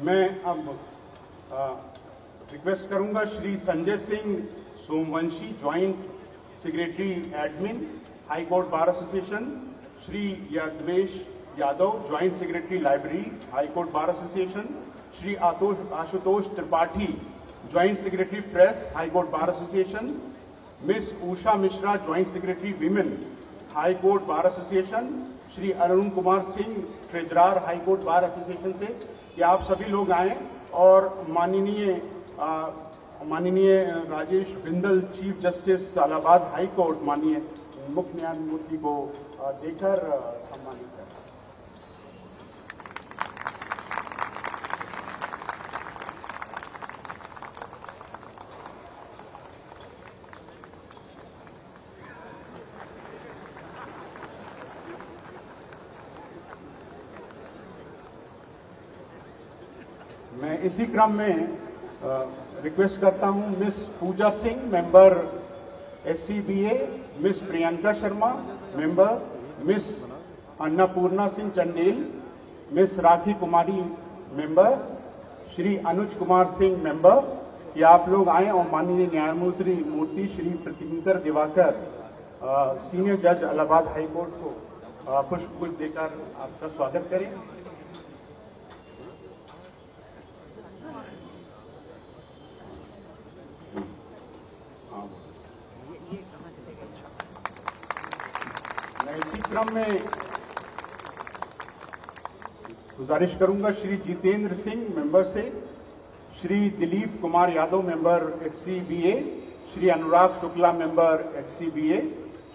मैं अब रिक्वेस्ट करूंगा Shri Sanjay Singh Somvanshi, joint secretary admin, high court bar association, Shri Yagnesh Yadav, joint secretary library, high court bar association, Shri Ashutosh Tripathi, joint secretary press, high court bar association, miss Usha Mishra, joint secretary women, high court bar association, Shri Arun Kumar Singh, treasurer, high court bar association से कि आप सभी लोग आए और माननीय Rajesh Bindal, chief justice Allahabad high court, माननीय मुख्य न्यायमूर्ति को देकर सम्मानित करें। मैं इसी क्रम में रिक्वेस्ट करता हूं miss Pooja Singh, member SCBA, miss Priyanka Sharma, member, miss Annapurna Singh Chandel, miss Rakhi Kumari, member, Shri Anuj Kumar Singh, member, कि आप लोग आए और माननीय न्यायमूर्ति श्री प्रतिदिकर दिवाकर, सीनियर जज इलाहाबाद हाई कोर्ट को पुष्पगुच्छ देकर आपका स्वागत करें। मैं इसी क्रम में गुजारिश करूंगा श्री जितेंद्र सिंह, मेंबर से, Shri Dilip Kumar Yadav, member HCBA, Shri Anurag Shukla, member HCBA,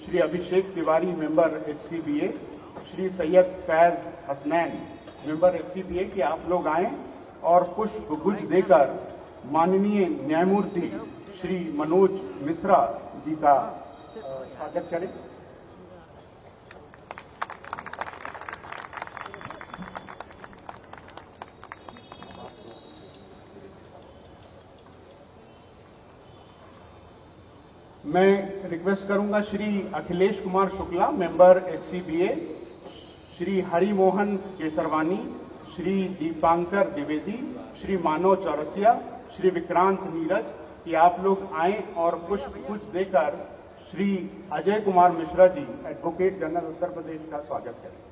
Shri Abhishek Tiwari, member HCBA, Shri Syed Faiz Hasnain, member HCBA, कि आप लोग आए और पुष्पगुच्छ देकर माननीय न्यायमूर्ति श्री मनोज मिश्रा जी का स्वागत करें। मैं रिक्वेस्ट करूंगा श्री अखिलेश कुमार शुक्ला, मेंबर HCBA, श्री हरिमोहन केसरवानी, श्री दीपांकर द्विवेदी, श्री मानव चौरसिया, श्री विक्रांत नीरज, कि आप लोग आए और पुष्पगुच्छ देकर श्री अजय कुमार मिश्रा जी, एडवोकेट जनरल उत्तर प्रदेश, का स्वागत करें।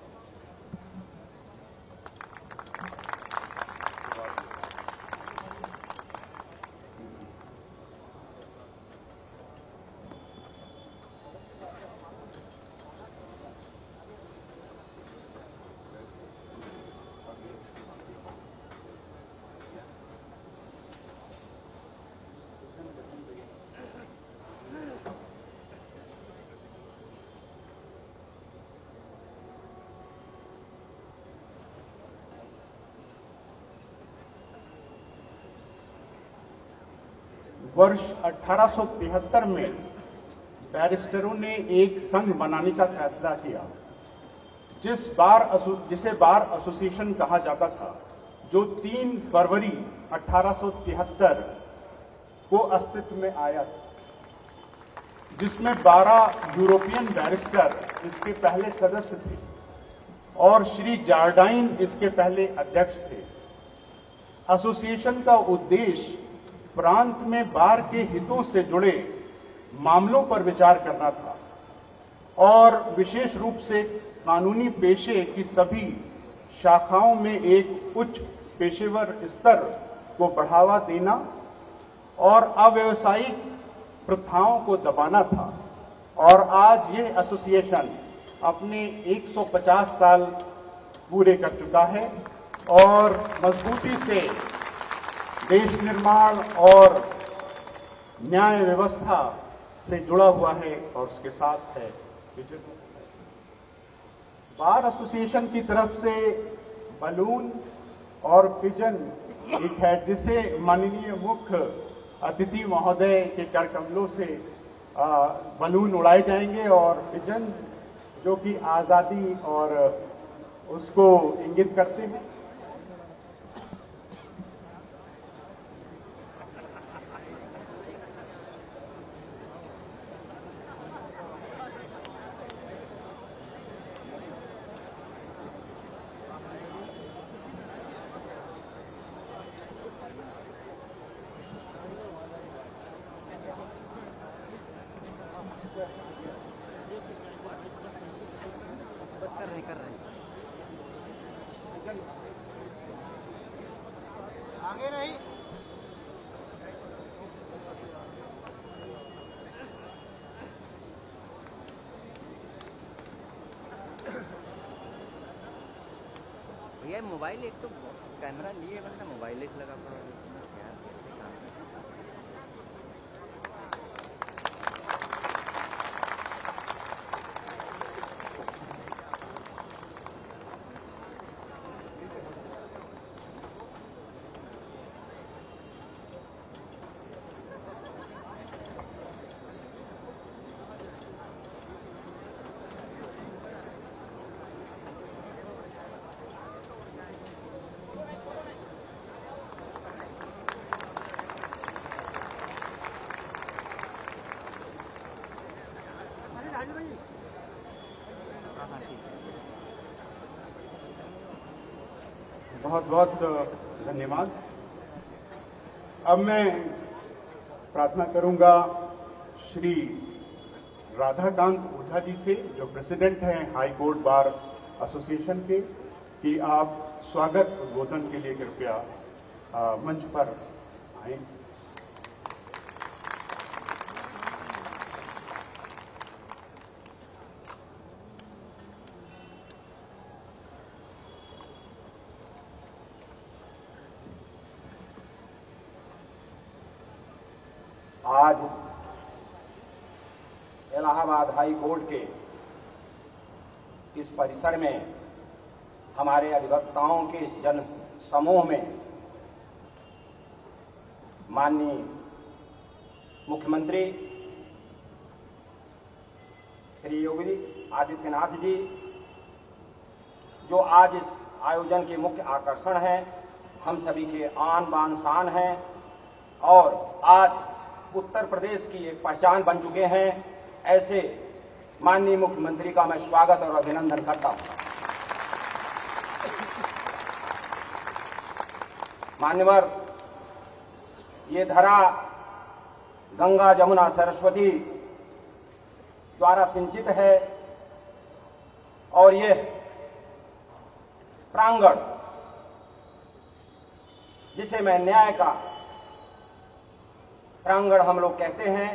वर्ष 1873 में बैरिस्टरों ने एक संघ बनाने का फैसला किया, जिसे बार एसोसिएशन कहा जाता था, जो 3 फरवरी 1873 को अस्तित्व में आया, जिसमें 12 यूरोपियन बैरिस्टर इसके पहले सदस्य थे और श्री जार्डाइन इसके पहले अध्यक्ष थे। एसोसिएशन का उद्देश्य प्रांत में बार के हितों से जुड़े मामलों पर विचार करना था और विशेष रूप से कानूनी पेशे की सभी शाखाओं में एक उच्च पेशेवर स्तर को बढ़ावा देना और अव्यावसायिक प्रथाओं को दबाना था। और आज ये एसोसिएशन अपने 150 साल पूरे कर चुका है और मजबूती से देश निर्माण और न्याय व्यवस्था से जुड़ा हुआ है और उसके साथ है विजन। बार एसोसिएशन की तरफ से बलून और पिजन एक है, जिसे माननीय मुख्य अतिथि महोदय के कर कमलों से बलून उड़ाए जाएंगे और पिजन जो कि आजादी और उसको इंगित करते हैं। कर रहे हैं। आगे नहीं। भैया मोबाइल एक तो कैमरा लिए बंदा मोबाइल एक लगा पड़ा है इसमें क्या कैसे काम है? हाँ ठीक है। बहुत बहुत धन्यवाद। अब मैं प्रार्थना करूंगा श्री राधाकांत ओझा जी से, जो प्रेसिडेंट हैं हाई कोर्ट बार एसोसिएशन के, कि आप स्वागत उद्बोधन के लिए कृपया मंच पर आए। आज इलाहाबाद हाई कोर्ट के इस परिसर में हमारे अधिवक्ताओं के इस जन समूह में माननीय मुख्यमंत्री श्री योगी आदित्यनाथ जी, जो आज इस आयोजन के मुख्य आकर्षण हैं, हम सभी के आन बान शान हैं और आज उत्तर प्रदेश की एक पहचान बन चुके हैं, ऐसे माननीय मुख्यमंत्री का मैं स्वागत और अभिनंदन करता हूं। मान्यवर, ये धरा गंगा जमुना सरस्वती द्वारा सिंचित है और ये प्रांगण, जिसे मैं न्याय का प्रांगण हम लोग कहते हैं,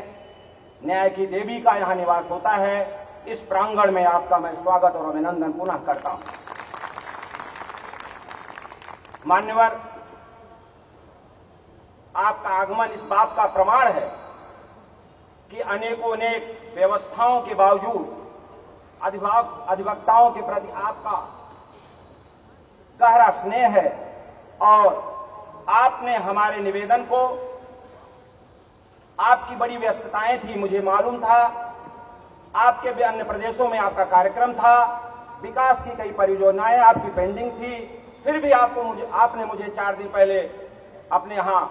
न्याय की देवी का यहां निवास होता है, इस प्रांगण में आपका मैं स्वागत और अभिनंदन पुनः करता हूं। मान्यवर, आपका आगमन इस बात का प्रमाण है कि अनेकों अनेक व्यवस्थाओं के बावजूद अधिवक्ताओं के प्रति आपका गहरा स्नेह है और आपने हमारे निवेदन को, आपकी बड़ी व्यस्तताएं थी, मुझे मालूम था, आपके भी अन्य प्रदेशों में आपका कार्यक्रम था, विकास की कई परियोजनाएं आपकी पेंडिंग थी, फिर भी आपने मुझे 4 दिन पहले अपने यहां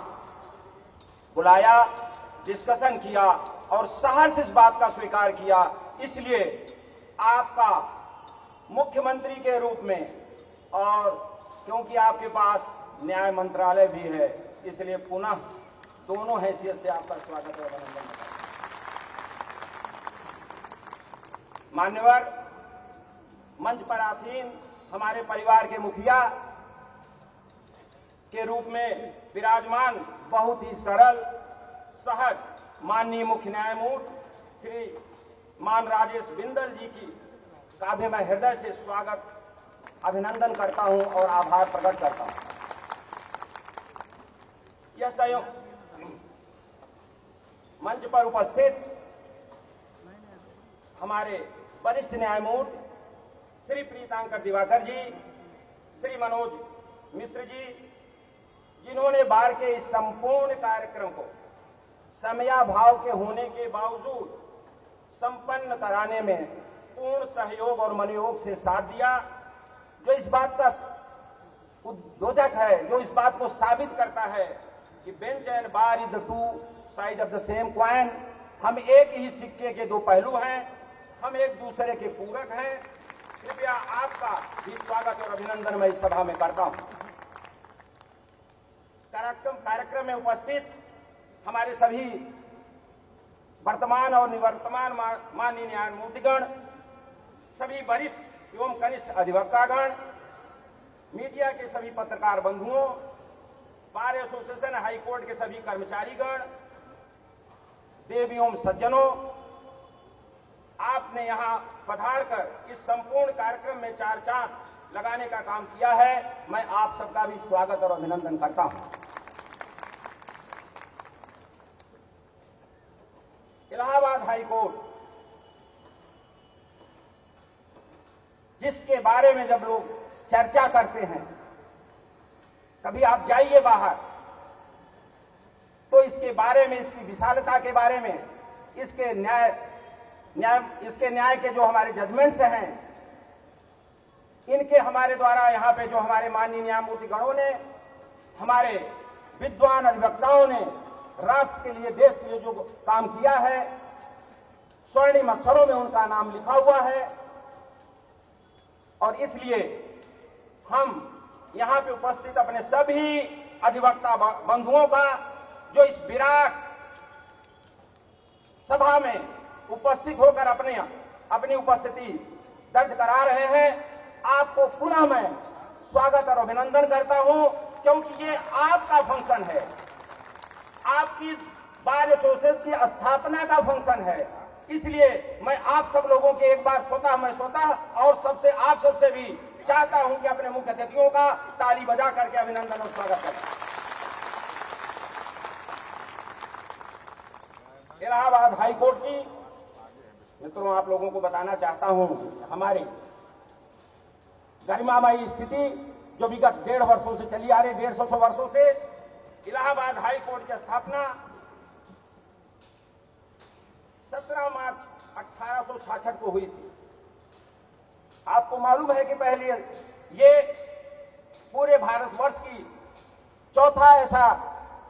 बुलाया, डिस्कशन किया और सहर्ष इस बात का स्वीकार किया। इसलिए आपका मुख्यमंत्री के रूप में, और क्योंकि आपके पास न्याय मंत्रालय भी है, इसलिए पुनः दोनों हैसियत से आपका स्वागत और अभिनंदन करता हूं। मान्यवर, मंच पर आसीन हमारे परिवार के मुखिया के रूप में विराजमान बहुत ही सरल सहज माननीय मुख्य न्यायमूर्ति श्री मान राजेश बिंदल जी की का भी मैं हृदय से स्वागत अभिनंदन करता हूं और आभार प्रकट करता हूं। यह संयोग मंच पर उपस्थित हमारे वरिष्ठ न्यायमूर्ति श्री प्रीतांकर दिवाकर जी, श्री मनोज मिश्र जी, जिन्होंने बार के इस संपूर्ण कार्यक्रम को समयाभाव के होने के बावजूद संपन्न कराने में पूर्ण सहयोग और मनोयोग से साथ दिया, जो इस बात का उद्योजक है, जो इस बात को साबित करता है कि bench and bar is the two side of the same coin. हम एक ही सिक्के के दो पहलू हैं, हम एक दूसरे के पूरक हैं। कृपया आपका भी स्वागत और अभिनंदन मैं इस सभा में करता हूं। कार्यक्रम में उपस्थित हमारे सभी वर्तमान और निवर्तमान माननीय न्यायमूर्तिगण, सभी वरिष्ठ एवं कनिष्ठ अधिवक्तागण, मीडिया के सभी पत्रकार बंधुओं, बार एसोसिएशन हाईकोर्ट के सभी कर्मचारीगण, देवियों सज्जनों, आपने यहां पधार कर इस संपूर्ण कार्यक्रम में चार चांद लगाने का काम किया है। मैं आप सबका भी स्वागत और अभिनंदन करता हूं। इलाहाबाद हाईकोर्ट, जिसके बारे में जब लोग चर्चा करते हैं, कभी आप जाइए बाहर तो इसके बारे में, इसकी विशालता के बारे में, इसके न्याय के जो हमारे जजमेंट्स हैं, इनके हमारे द्वारा यहां पे जो हमारे माननीय न्यायमूर्ति गणों ने, हमारे विद्वान अधिवक्ताओं ने राष्ट्र के लिए, देश के लिए जो काम किया है, स्वर्णिम अक्षरों में उनका नाम लिखा हुआ है। और इसलिए हम यहां पे उपस्थित अपने सभी अधिवक्ता बंधुओं का, जो इस विराट सभा में उपस्थित होकर अपनी उपस्थिति दर्ज करा रहे हैं, आपको पुनः मैं स्वागत और अभिनंदन करता हूं, क्योंकि ये आपका फंक्शन है, आपकी बार एसोसिएशन की स्थापना का फंक्शन है। इसलिए मैं आप सब लोगों के एक बार स्वतः और आप सबसे भी चाहता हूं कि अपने मुख्य अतिथियों का ताली बजा करके अभिनंदन और स्वागत करें। इलाहाबाद हाईकोर्ट की मित्रों, आप लोगों को बताना चाहता हूं, हमारी गरिमामयी स्थिति जो विगत 1.5 वर्षों से चली आ रही, 150 वर्षों से, इलाहाबाद हाईकोर्ट की स्थापना 17 मार्च 1866 को हुई थी। आपको मालूम है कि पहले ये पूरे भारतवर्ष की चौथा ऐसा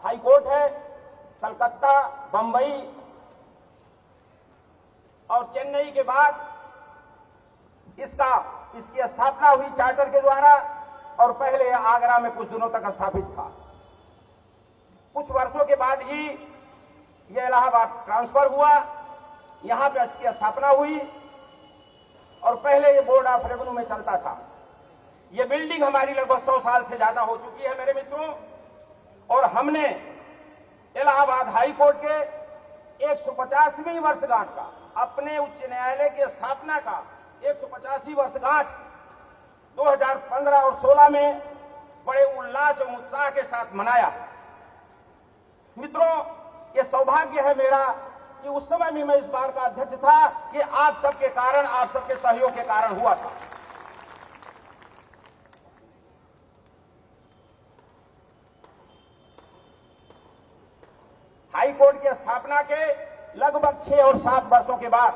हाईकोर्ट है। कलकत्ता, बंबई और चेन्नई के बाद इसकी स्थापना हुई चार्टर के द्वारा, और पहले आगरा में कुछ दिनों तक स्थापित था। कुछ वर्षों के बाद ही यह इलाहाबाद ट्रांसफर हुआ, यहां पे इसकी स्थापना हुई, और पहले ये बोर्ड ऑफ रेवेन्यू में चलता था। ये बिल्डिंग हमारी लगभग 100 साल से ज्यादा हो चुकी है मेरे मित्रों, और हमने इलाहाबाद हाईकोर्ट के 150वीं वर्षगांठ का, अपने उच्च न्यायालय की स्थापना का 150वीं वर्षगांठ 2015 और 16 में बड़े उल्लास और उत्साह के साथ मनाया। मित्रों, ये सौभाग्य है मेरा कि उस समय भी मैं इस बार का अध्यक्ष था, कि आप सबके कारण, आप सबके सहयोग के कारण हुआ था। हाईकोर्ट की स्थापना के लगभग 6 और 7 वर्षों के बाद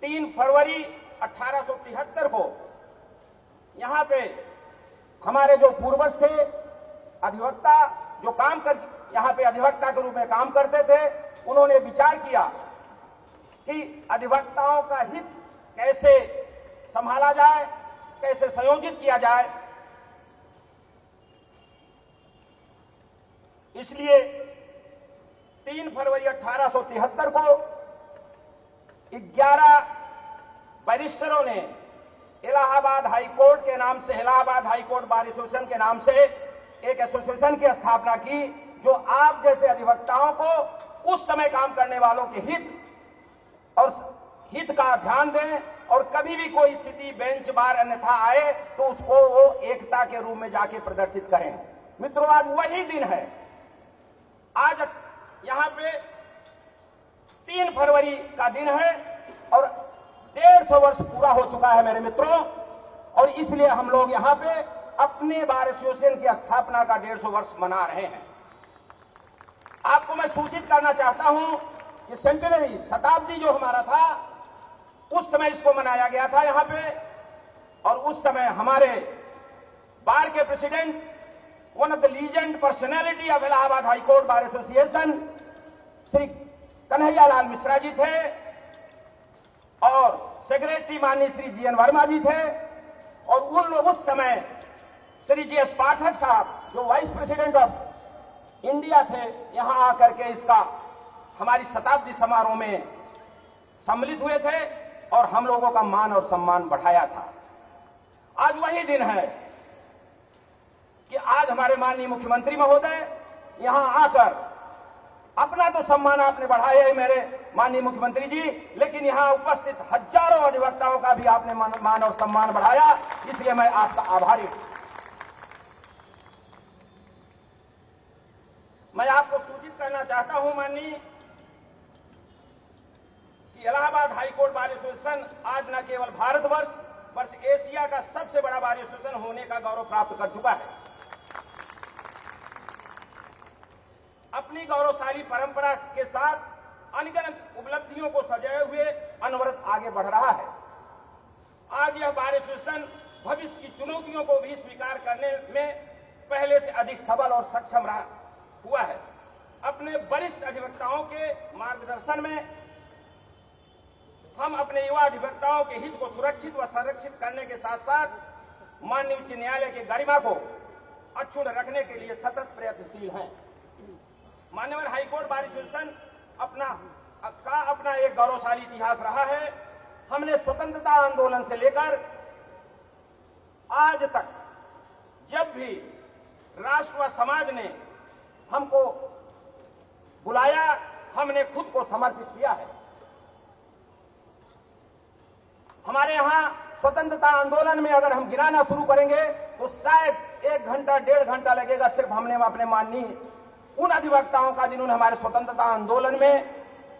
3 फरवरी 1873 को यहां पे हमारे जो पूर्वज थे, अधिवक्ता, जो यहां पे अधिवक्ता के रूप में काम करते थे, उन्होंने विचार किया कि अधिवक्ताओं का हित कैसे संभाला जाए, कैसे संयोजित किया जाए। इसलिए 3 फरवरी 1873 को 11 बैरिस्टरों ने इलाहाबाद हाईकोर्ट के नाम से, इलाहाबाद हाईकोर्ट बार एसोसिएशन के नाम से एक एसोसिएशन की स्थापना की, जो आप जैसे अधिवक्ताओं को, उस समय काम करने वालों के हित का ध्यान दें, और कभी भी कोई स्थिति बेंच बार अन्यथा आए तो उसको वो एकता के रूप में जाके प्रदर्शित करें। मित्रों, आज वही दिन है। आज यहां पे 3 फरवरी का दिन है, और 150 वर्ष पूरा हो चुका है मेरे मित्रों, और इसलिए हम लोग यहां पे अपने बार एसोसिएशन की स्थापना का 150 वर्ष मना रहे हैं। आपको मैं सूचित करना चाहता हूं कि सेंटेनरी, शताब्दी जो हमारा था, उस समय इसको मनाया गया था यहां पे, और उस समय हमारे बार के president, one of the legend personality of Allahabad high court bar association, Shri Kanhaiyalal Mishra ji थे, और सेक्रेटरी माननीय श्री जीएन वर्मा जी थे, और उस समय श्री जीएस पाठक साहब, जो वाइस प्रेसिडेंट ऑफ इंडिया थे, यहां आकर के इसका हमारी शताब्दी समारोह में सम्मिलित हुए थे। और हम लोगों का मान और सम्मान बढ़ाया था। आज वही दिन है कि आज हमारे माननीय मुख्यमंत्री महोदय यहां आकर अपना तो सम्मान आपने बढ़ाया है मेरे माननीय मुख्यमंत्री जी, लेकिन यहां उपस्थित हजारों अधिवक्ताओं का भी आपने मान और सम्मान बढ़ाया, इसलिए मैं आपका आभारी हूं। मैं आपको सूचित करना चाहता हूं माननीय कि इलाहाबाद हाईकोर्ट बार एसोसिएशन आज न केवल भारतवर्ष बल्कि एशिया का सबसे बड़ा बार एसोसिएशन होने का गौरव प्राप्त कर चुका है। अपनी गौरवशाली परंपरा के साथ अनगिनत उपलब्धियों को सजाए हुए अनवरत आगे बढ़ रहा है। आज यह बार एसोसिएशन भविष्य की चुनौतियों को भी स्वीकार करने में पहले से अधिक सबल और सक्षम हुआ है। अपने वरिष्ठ अधिवक्ताओं के मार्गदर्शन में हम अपने युवा अधिवक्ताओं के हित को सुरक्षित व संरक्षित करने के साथ साथ माननीय उच्च न्यायालय की गरिमा को अक्षुण्ण रखने के लिए सतत प्रयत्नशील हैं। मान्यवर हाईकोर्ट बार एसोसिएशन अपना एक गौरवशाली इतिहास रहा है। हमने स्वतंत्रता आंदोलन से लेकर आज तक जब भी राष्ट्र व समाज ने हमको बुलाया, हमने खुद को समर्पित किया है। हमारे यहां स्वतंत्रता आंदोलन में अगर हम गिनाना शुरू करेंगे तो शायद 1 घंटा 1.5 घंटा लगेगा सिर्फ हमने अपने माननीय उन अधिवक्ताओं का जिन्होंने हमारे स्वतंत्रता आंदोलन में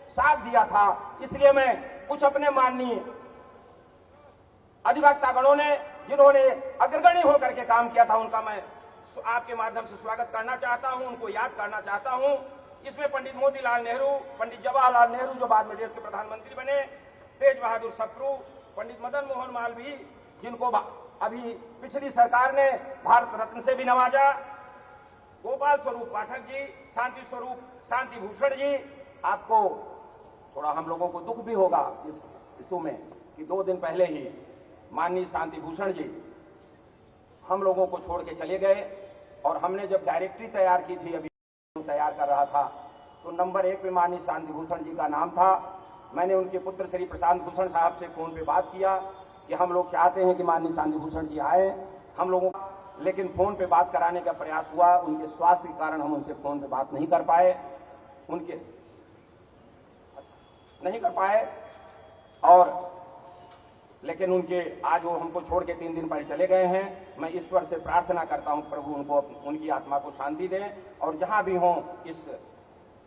साथ दिया था। इसलिए मैं कुछ अपने माननीय अधिवक्तागणों ने जिन्होंने अग्रगणी होकर के काम किया था उनका मैं आपके माध्यम से स्वागत करना चाहता हूं, उनको याद करना चाहता हूं। इसमें पंडित मोतीलाल नेहरू, पंडित जवाहरलाल नेहरू जो बाद में देश के प्रधानमंत्री बने, तेज बहादुर सप्रू, पंडित मदन मोहन मालवीय जिनको अभी पिछली सरकार ने भारत रत्न से भी नवाजा, गोपाल स्वरूप पाठक जी, शांति स्वरूप शांति भूषण जी। आपको थोड़ा हम लोगों को दुख भी होगा इस इशू में कि 2 दिन पहले ही माननीय शांति भूषण जी हम लोगों को छोड़ के चले गए। और हमने जब डायरेक्टरी तैयार की थी, अभी तैयार कर रहा था, तो नंबर 1 पे माननीय शांति भूषण जी का नाम था। मैंने उनके पुत्र श्री प्रशांत भूषण साहब से फोन पे बात किया कि हम लोग चाहते हैं कि माननीय शांति भूषण जी आए हम लोगों, लेकिन फोन पे बात कराने का प्रयास हुआ। उनके स्वास्थ्य के कारण हम उनसे फोन पे बात नहीं कर पाए और लेकिन उनके आज वो हमको छोड़ के 3 दिन पहले चले गए हैं। मैं ईश्वर से प्रार्थना करता हूं प्रभु उनको उनकी आत्मा को शांति दें और जहां भी हों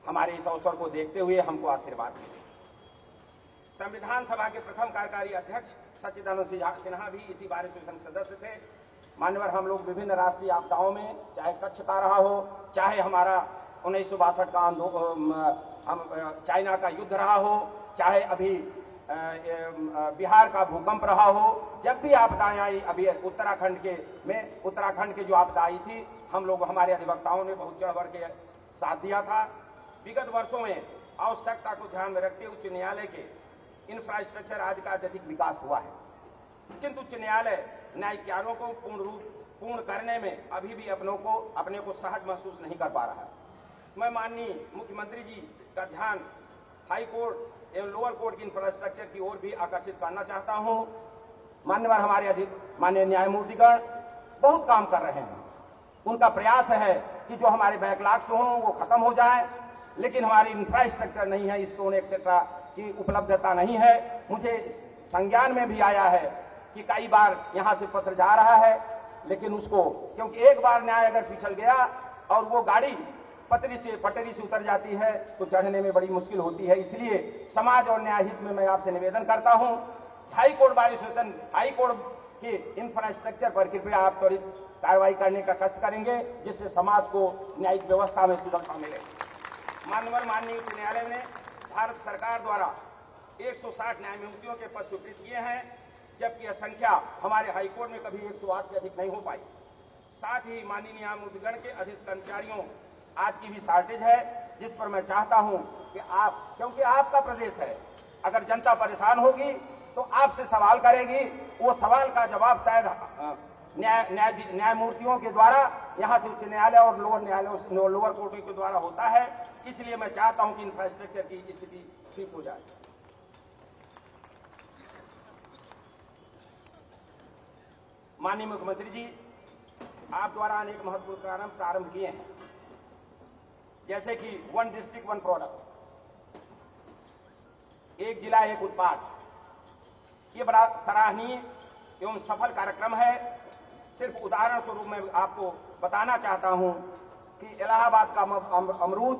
हमारे इस अवसर को देखते हुए हमको आशीर्वाद दें। संविधान सभा के प्रथम कार्यकारी अध्यक्ष सच्चिदानंद सिन्हा भी इसी बार एसोसिएशन सदस्य थे। मान्यवर हम लोग विभिन्न राष्ट्रीय आपदाओं में, चाहे कच्छ का रहा हो, चाहे हमारा 1962 का चाइना का युद्ध रहा हो, चाहे अभी बिहार का भूकंप रहा हो, जब भी आपदाएं आई, अभी उत्तराखंड के जो आपदा आई थी, हम लोग हमारे अधिवक्ताओं ने बहुत चढ़ बढ़ के साथ दिया था। विगत वर्षों में आवश्यकता को ध्यान में रखते उच्च न्यायालय के इंफ्रास्ट्रक्चर आदि का अधिक विकास हुआ है, किंतु उच्च न्यायालय न्यायिक कार्यों को पूर्ण करने में अभी भी अपने को सहज महसूस नहीं कर पा रहा है। मैं माननीय मुख्यमंत्री जी का ध्यान हाई कोर्ट एवं लोअर कोर्ट की इंफ्रास्ट्रक्चर की ओर भी आकर्षित करना चाहता हूं। मान्यवर हमारे माननीय न्यायमूर्तिगण बहुत काम कर रहे हैं। उनका प्रयास है कि जो हमारे बैकलॉग्स हों वो खत्म हो जाए, लेकिन हमारी इंफ्रास्ट्रक्चर नहीं है, स्टोन एक्सेट्रा की उपलब्धता नहीं है। मुझे संज्ञान में भी आया है कि कई बार यहां से पत्र जा रहा है, लेकिन उसको क्योंकि एक बार न्याय अगर पिछल गया और वो गाड़ी पटरी से उतर जाती है तो चढ़ने में बड़ी मुश्किल होती है। इसलिए समाज और न्याय हित में मैं आपसे निवेदन करता हूं, high court bar association high court के इंफ्रास्ट्रक्चर पर कृपया आप त्वरित कार्रवाई करने का कष्ट करेंगे, जिससे समाज को न्यायिक व्यवस्था में सुरक्षा मिले। माननीय उच्च न्यायालय ने भारत सरकार द्वारा 160 न्यायमूर्तियों के पद स्वीकृत किए हैं, जबकि यह संख्या हमारे हाईकोर्ट में कभी 108 से अधिक नहीं हो पाई। साथ ही माननीय न्यायमूर्तिगण के अधीन कर्मचारियों आज की भी शॉर्टेज है, जिस पर मैं चाहता हूं कि आप, क्योंकि आपका प्रदेश है, अगर जनता परेशान होगी तो आपसे सवाल करेगी, वो सवाल का जवाब शायद न्यायमूर्तियों के द्वारा यहां से उच्च न्यायालय और लोअर कोर्ट के द्वारा होता है। इसलिए मैं चाहता हूं कि इंफ्रास्ट्रक्चर की स्थिति ठीक हो जाए। माननीय मुख्यमंत्री जी, आप द्वारा अनेक महत्वपूर्ण कार्यक्रम प्रारंभ किए हैं, जैसे कि वन डिस्ट्रिक्ट वन प्रोडक्ट, एक जिला एक उत्पाद। ये बड़ा सराहनीय एवं सफल कार्यक्रम है। सिर्फ उदाहरण स्वरूप मैं आपको बताना चाहता हूं कि इलाहाबाद का अमरूद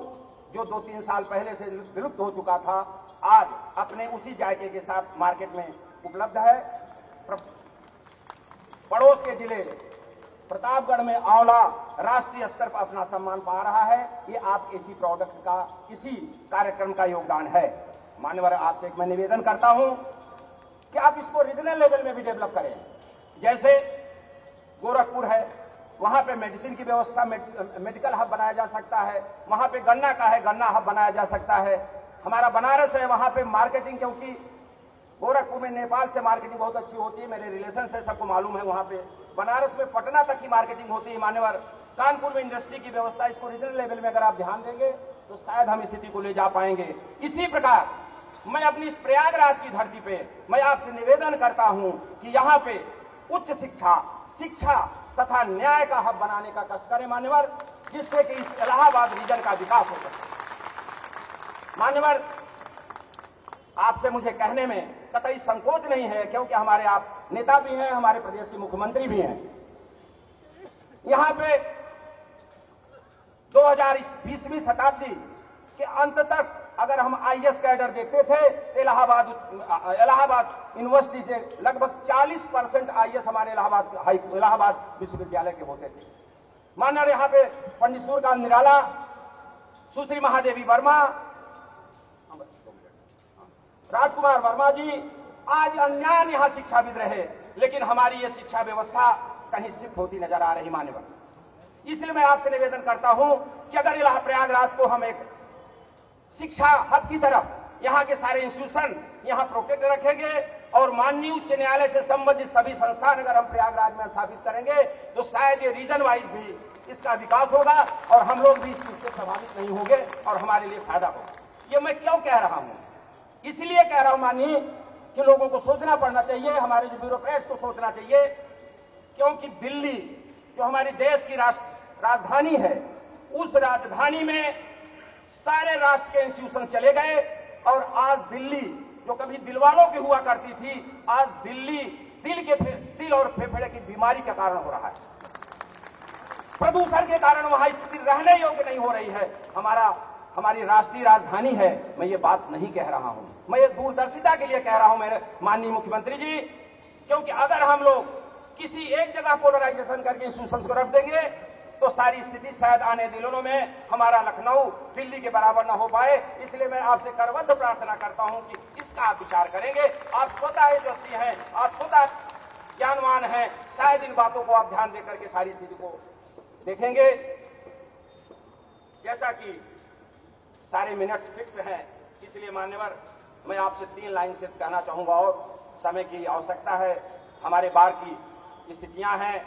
जो 2-3 साल पहले से विलुप्त हो चुका था, आज अपने उसी जायके के साथ मार्केट में उपलब्ध है। पड़ोस के जिले प्रतापगढ़ में आंवला राष्ट्रीय स्तर पर अपना सम्मान पा रहा है। ये आप इसी प्रोडक्ट का, इसी कार्यक्रम का योगदान है। मान्यवर, आपसे एक मैं निवेदन करता हूं कि आप इसको रीजनल लेवल में भी डेवलप करें। जैसे गोरखपुर है, वहां पे मेडिसिन की व्यवस्था, मेडिकल हब बनाया जा सकता है। वहां पे गन्ना का है, गन्ना हब बनाया जा सकता है। हमारा बनारस है, वहां पे मार्केटिंग, क्योंकि गोरखपुर में नेपाल से मार्केटिंग बहुत अच्छी होती है, मेरे रिलेशन से सबको मालूम है। वहां पे बनारस में पटना तक की मार्केटिंग होती है। मान्यवर, कानपुर में इंडस्ट्री की व्यवस्था, इसको रीजनल लेवल में अगर आप ध्यान देंगे तो शायद हम स्थिति को ले जा पाएंगे। इसी प्रकार मैं अपनी इस प्रयागराज की धरती पे मैं आपसे निवेदन करता हूं कि यहां पे उच्च शिक्षा तथा न्याय का हब बनाने का कष्ट करें मान्यवर, जिससे कि इस इलाहाबाद रीजन का विकास हो सके। मान्यवर, आपसे मुझे कहने में कतई संकोच नहीं है, क्योंकि हमारे आप नेता भी हैं, हमारे प्रदेश के मुख्यमंत्री भी हैं। यहां पे 2020वीं शताब्दी के अंत तक अगर हम आईएएस कैडर देखते थे, इलाहाबाद यूनिवर्सिटी से लगभग 40% आईएएस हमारे इलाहाबाद विश्वविद्यालय के होते थे। मान्यवर, यहां पे पंडित सूर्यकांत निराला, सुश्री महादेवी वर्मा, राजकुमार वर्मा जी, आज अन्यान यहां शिक्षाविद रहे, लेकिन हमारी ये शिक्षा व्यवस्था कहीं शिफ्ट होती नजर आ रही मान्यवर। इसलिए मैं आपसे निवेदन करता हूं कि अगर प्रयागराज को हम एक शिक्षा हब की तरफ, यहां के सारे इंस्टीट्यूशन यहां प्रोटेक्ट रखेंगे और माननीय उच्च न्यायालय से संबंधित सभी संस्थान अगर हम प्रयागराज में स्थापित करेंगे तो शायद ये रीजन वाइज भी इसका विकास होगा और हम लोग भी इस चीज से प्रभावित नहीं होंगे और हमारे लिए फायदा होगा। ये मैं क्यों कह रहा हूं? इसलिए कह रहा हूं माननीय कि लोगों को सोचना पड़ना चाहिए, हमारे जो ब्यूरोक्रेट्स को सोचना चाहिए, क्योंकि दिल्ली जो हमारे देश की राजधानी है, उस राजधानी में सारे राष्ट्र के इंस्टीट्यूशन चले गए और आज दिल्ली जो कभी दिलवालों की हुआ करती थी, आज दिल्ली दिल और फेफड़े की बीमारी का कारण हो रहा है। प्रदूषण के कारण वहां स्थिति रहने योग्य नहीं हो रही है। हमारी राष्ट्रीय राजधानी है। मैं ये बात नहीं कह रहा हूं, मैं ये दूरदर्शिता के लिए कह रहा हूं मेरे माननीय मुख्यमंत्री जी, क्योंकि अगर हम लोग किसी एक जगह पोलराइजेशन करके इंस्टीट्यूशन को रख देंगे तो सारी स्थिति शायद आने दिनों में हमारा लखनऊ दिल्ली के बराबर न हो पाए। इसलिए मैं आपसे करबद्ध प्रार्थना करता हूं कि इसका आप विचार करेंगे। आप स्वतः यशस्वी हैं, आप स्वतः ज्ञानवान हैं, शायद इन बातों को आप ध्यान देकर के सारी स्थिति को देखेंगे। जैसा कि सारे मिनट्स फिक्स हैं, इसलिए मान्यवर मैं आपसे 3 लाइन से कहना चाहूंगा और समय की आवश्यकता है। हमारे बार की स्थितियां हैं।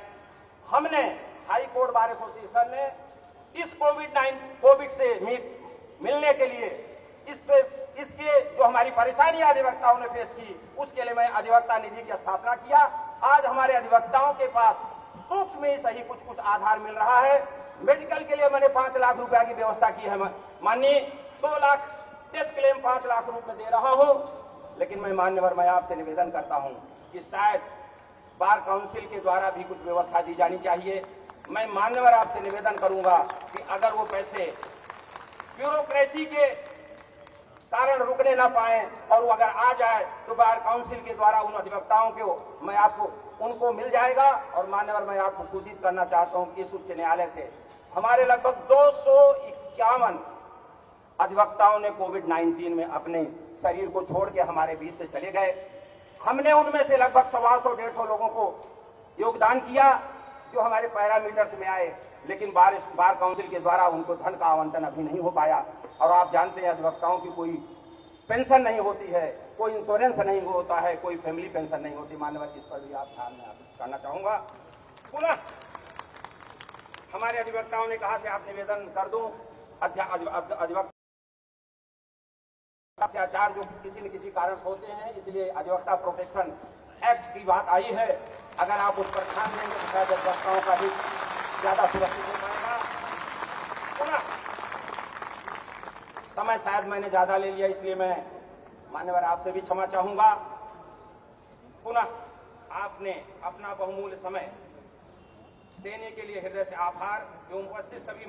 हमने हाई कोर्ट बार एसोसिएशन ने इस कोविड से मिलने के लिए इसके जो हमारी परेशानियां अधिवक्ताओं ने फेस की, उसके लिए मैं अधिवक्ता निधि की स्थापना किया। आज हमारे अधिवक्ताओं के पास सूक्ष्म ही सही कुछ आधार मिल रहा है। मेडिकल के लिए मैंने 5 लाख रुपया की व्यवस्था की है। माननीय 2 लाख डेथ क्लेम 5 लाख रुपए में दे रहा हूं। लेकिन मैं मान्यवर, मैं आपसे निवेदन करता हूं कि शायद बार काउंसिल के द्वारा भी कुछ व्यवस्था दी जानी चाहिए। मैं मान्यवर आपसे निवेदन करूंगा कि अगर वो पैसे ब्यूरोक्रेसी के कारण रुकने ना पाए और वो अगर आ जाए तो बार काउंसिल के द्वारा उन अधिवक्ताओं को मैं आपको उनको मिल जाएगा। और मान्यवर, मैं आपको सूचित करना चाहता हूं कि इस उच्च न्यायालय से हमारे लगभग 251 अधिवक्ताओं ने कोविड-19 में अपने शरीर को छोड़ के हमारे बीच से चले गए। हमने उनमें से लगभग 125 लोगों को योगदान किया जो हमारे पैरामीटर्स में आए, लेकिन बार काउंसिल के द्वारा उनको धन का आवंटन अभी नहीं हो पाया। और आप जानते हैं अधिवक्ताओं की कोई पेंशन नहीं होती है, कोई इंश्योरेंस नहीं होता है, कोई फैमिली पेंशन नहीं होती। मान्यवर, इस पर भी आप ध्यान में करना चाहूंगा। पुनः हमारे अधिवक्ताओं ने कहा से आप निवेदन कर दूं, अधिवक्ता अत्याचार जो किसी न किसी कारण होते हैं, इसलिए अधिवक्ता प्रोटेक्शन एक्ट की बात आई है, अगर आप उस पर ध्यान देंगे तो शायद वक्ताओं का हित ज्यादा सुरक्षित हो पाएगा। पुनः समय शायद मैंने ज्यादा ले लिया, इसलिए मैं मान्यवर आपसे भी क्षमा चाहूंगा। पुनः आपने अपना बहुमूल्य समय देने के लिए हृदय से आभार एवं उपस्थित सभी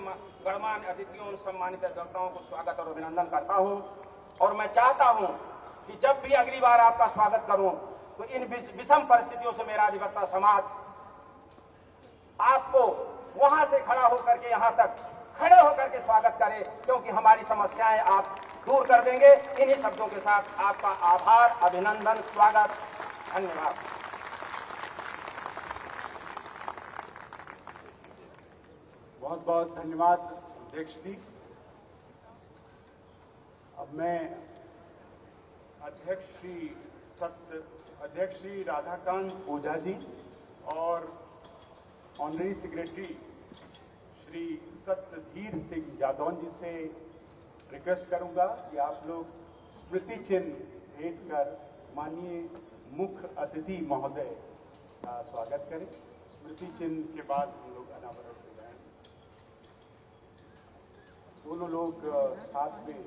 गणमान्य अतिथियों और सम्मानित वक्ताओं को स्वागत और अभिनंदन करता हूं। और मैं चाहता हूं कि जब भी अगली बार आपका स्वागत करूं तो इन विषम परिस्थितियों से मेरा अधिवक्ता समाज आपको वहां से खड़ा होकर के यहां तक खड़े होकर के स्वागत करे, क्योंकि हमारी समस्याएं आप दूर कर देंगे। इन्हीं शब्दों के साथ आपका आभार, अभिनंदन, स्वागत, धन्यवाद। बहुत बहुत धन्यवाद अध्यक्ष जी। अब मैं अध्यक्ष श्री राधाकांत ओझा जी और ऑनरी सेक्रेटरी श्री सत्यधीर सिंह जादौन जी से रिक्वेस्ट करूंगा कि आप लोग स्मृति चिन्ह भेंट कर माननीय मुख्य अतिथि महोदय का स्वागत करें। स्मृति चिन्ह के बाद हम लोग अनावरण हो जाएं। दोनों लोग साथ में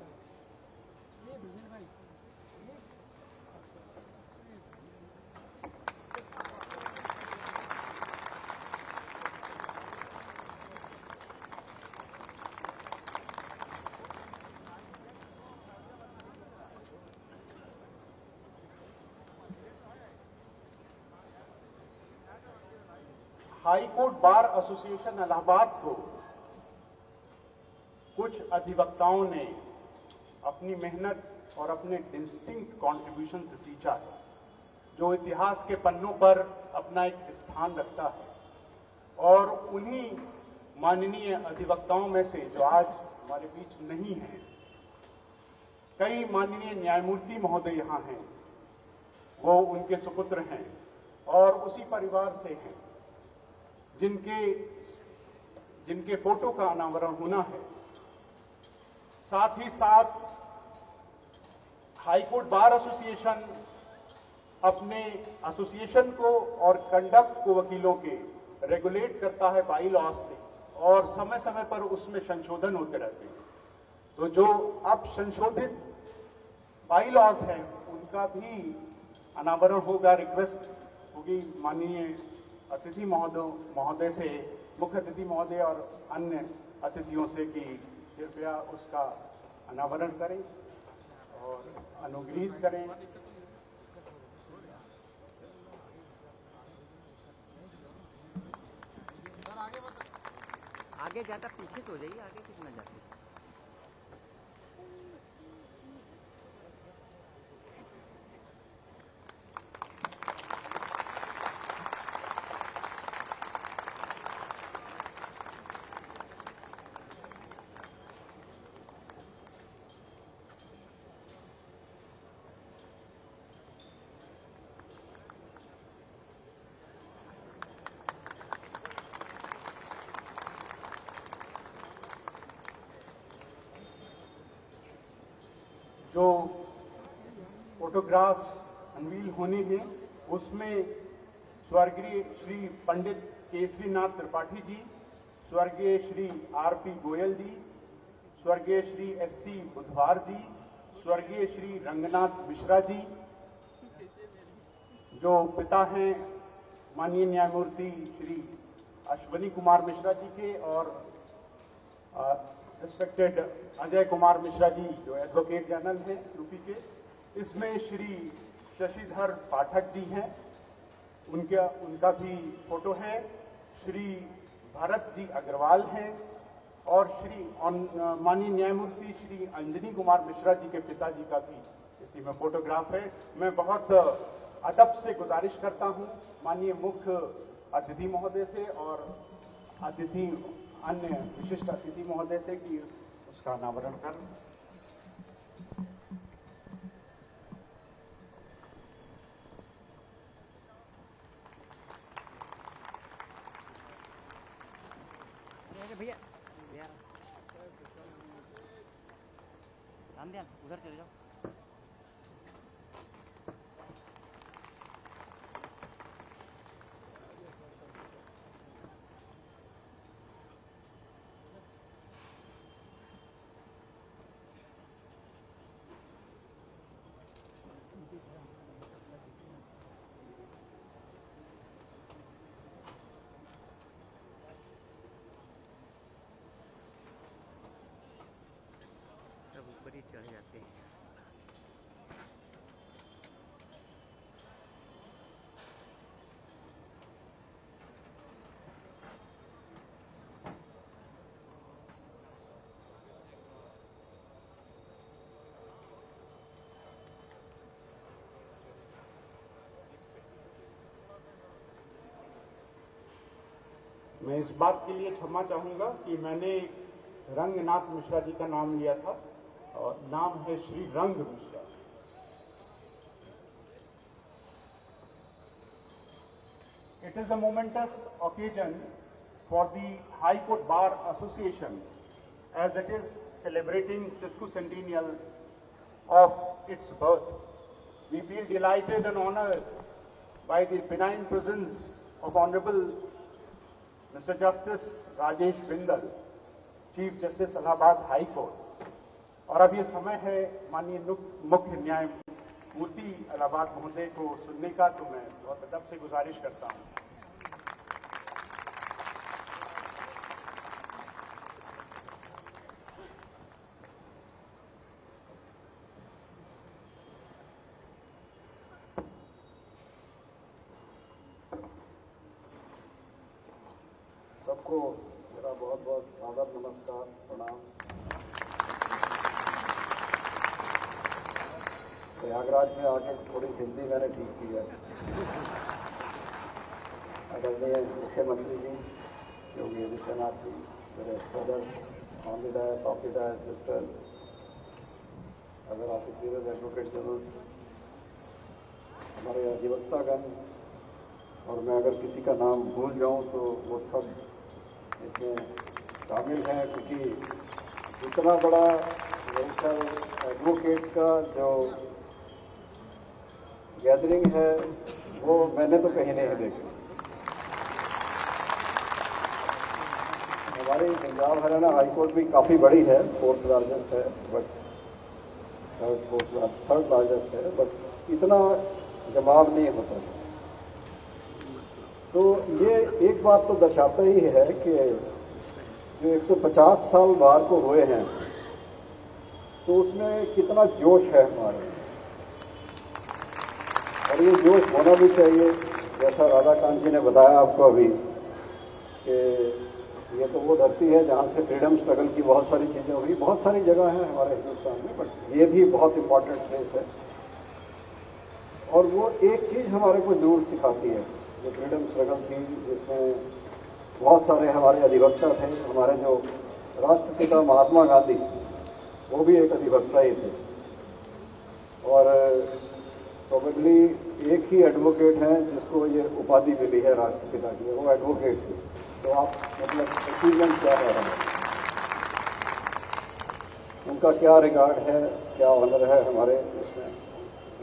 high court bar association Allahabad को कुछ अधिवक्ताओं ने अपनी मेहनत और अपने डिस्टिंक्ट कंट्रीब्यूशन से सींचा है, जो इतिहास के पन्नों पर अपना एक स्थान रखता है। और उन्हीं माननीय अधिवक्ताओं में से जो आज हमारे बीच नहीं हैं, कई माननीय न्यायमूर्ति महोदय यहां हैं, वो उनके सुपुत्र हैं और उसी परिवार से हैं जिनके फोटो का अनावरण होना है। साथ ही साथ हाईकोर्ट बार एसोसिएशन अपने एसोसिएशन को और कंडक्ट को वकीलों के रेगुलेट करता है बाई लॉज से, और समय समय पर उसमें संशोधन होते रहते हैं। तो जो अब संशोधित बाई लॉज हैं उनका भी अनावरण होगा। रिक्वेस्ट होगी माननीय अतिथि महोदय से, मुख्य अतिथि महोदय और अन्य अतिथियों से कि कृपया उसका अनावरण करें और अनुग्रहित करें। आगे ज्यादा पीछे तो हो जाइए, आगे कितना जाते हैं। जो फोटोग्राफ्स अनवील होने हैं उसमें स्वर्गीय श्री पंडित केसरीनाथ त्रिपाठी जी, स्वर्गीय श्री आरपी गोयल जी, स्वर्गीय श्री एससी बुधवार जी, स्वर्गीय श्री रंगनाथ मिश्रा जी, जो पिता हैं माननीय न्यायमूर्ति श्री अश्वनी कुमार मिश्रा जी के, और रिस्पेक्टेड अजय कुमार मिश्रा जी जो एडवोकेट जनरल हैं यूपी के। इसमें श्री शशिधर पाठक जी हैं, उनका भी फोटो है। श्री भरत जी अग्रवाल हैं और श्री माननीय न्यायमूर्ति श्री अंजनी कुमार मिश्रा जी के पिताजी का भी इसी में फोटोग्राफ है। मैं बहुत अदब से गुजारिश करता हूं माननीय मुख्य अतिथि महोदय से और अन्य विशिष्ट अतिथि महोदय से कि उसका अनावरण कर। भैया ध्यान उधर चले जाओ। चढ़ जाते हैं। मैं इस बात के लिए क्षमा चाहूंगा कि मैंने रंगनाथ मिश्रा जी का नाम लिया था और नाम है श्री रंग Mishra. It is a momentous occasion for the High Court Bar Association as it is celebrating sesquicentennial of its birth. We feel delighted and honored by the benign presence of Honorable Mr. Justice Rajesh Bindal, Chief Justice Allahabad High Court। और अब ये समय है माननीय मुख्य न्यायमूर्ति इलाहाबाद महोदय को सुनने का, तो मैं बहुत अदब से गुजारिश करता हूं। सबको मेरा बहुत बहुत सादर नमस्कार, प्रणाम। प्रयागराज में आके थोड़ी हिंदी मैंने ठीक की है। आदरणीय मुख्यमंत्री जी योगी आदित्यनाथ जी, मेरे brothers, on the dais, off the dais, sisters, other officers, advocate general, हमारे अधिवक्तागण, और मैं अगर किसी का नाम भूल जाऊं तो वो सब इसमें शामिल हैं, क्योंकि इतना बड़ा मेरे ख्याल एडवोकेट्स का जो गैदरिंग है वो मैंने तो कहीं नहीं देखी। हमारी पंजाब हरियाणा हाई कोर्ट भी काफ़ी बड़ी है, फोर्थ लार्जेस्ट है, बट थर्ड लार्जेस्ट है, बट इतना जमाव नहीं होता। तो ये एक बात तो दर्शाता ही है कि जो 150 साल बार को हुए हैं तो उसमें कितना जोश है हमारे, और ये जोश होना भी चाहिए। जैसा राधाकांत जी ने बताया आपको अभी कि ये तो वो धरती है जहाँ से फ्रीडम स्ट्रगल की बहुत सारी चीज़ें हुई। बहुत सारी जगह हैं हमारे हिंदुस्तान में, बट ये भी बहुत इम्पोर्टेंट प्लेस है। और वो एक चीज़ हमारे को जरूर सिखाती है, जो फ्रीडम स्ट्रगल थी, जिसमें बहुत सारे हमारे अधिवक्ता थे। हमारे जो राष्ट्रपिता महात्मा गांधी, वो भी एक अधिवक्ता ही थे, और प्रोबेबली एक ही एडवोकेट हैं जिसको ये उपाधि मिली है राष्ट्रपिता की, वो एडवोकेट थे। तो आप मतलब अचीवमेंट क्या है, उनका क्या रिगार्ड है, क्या ऑनर है हमारे इसमें,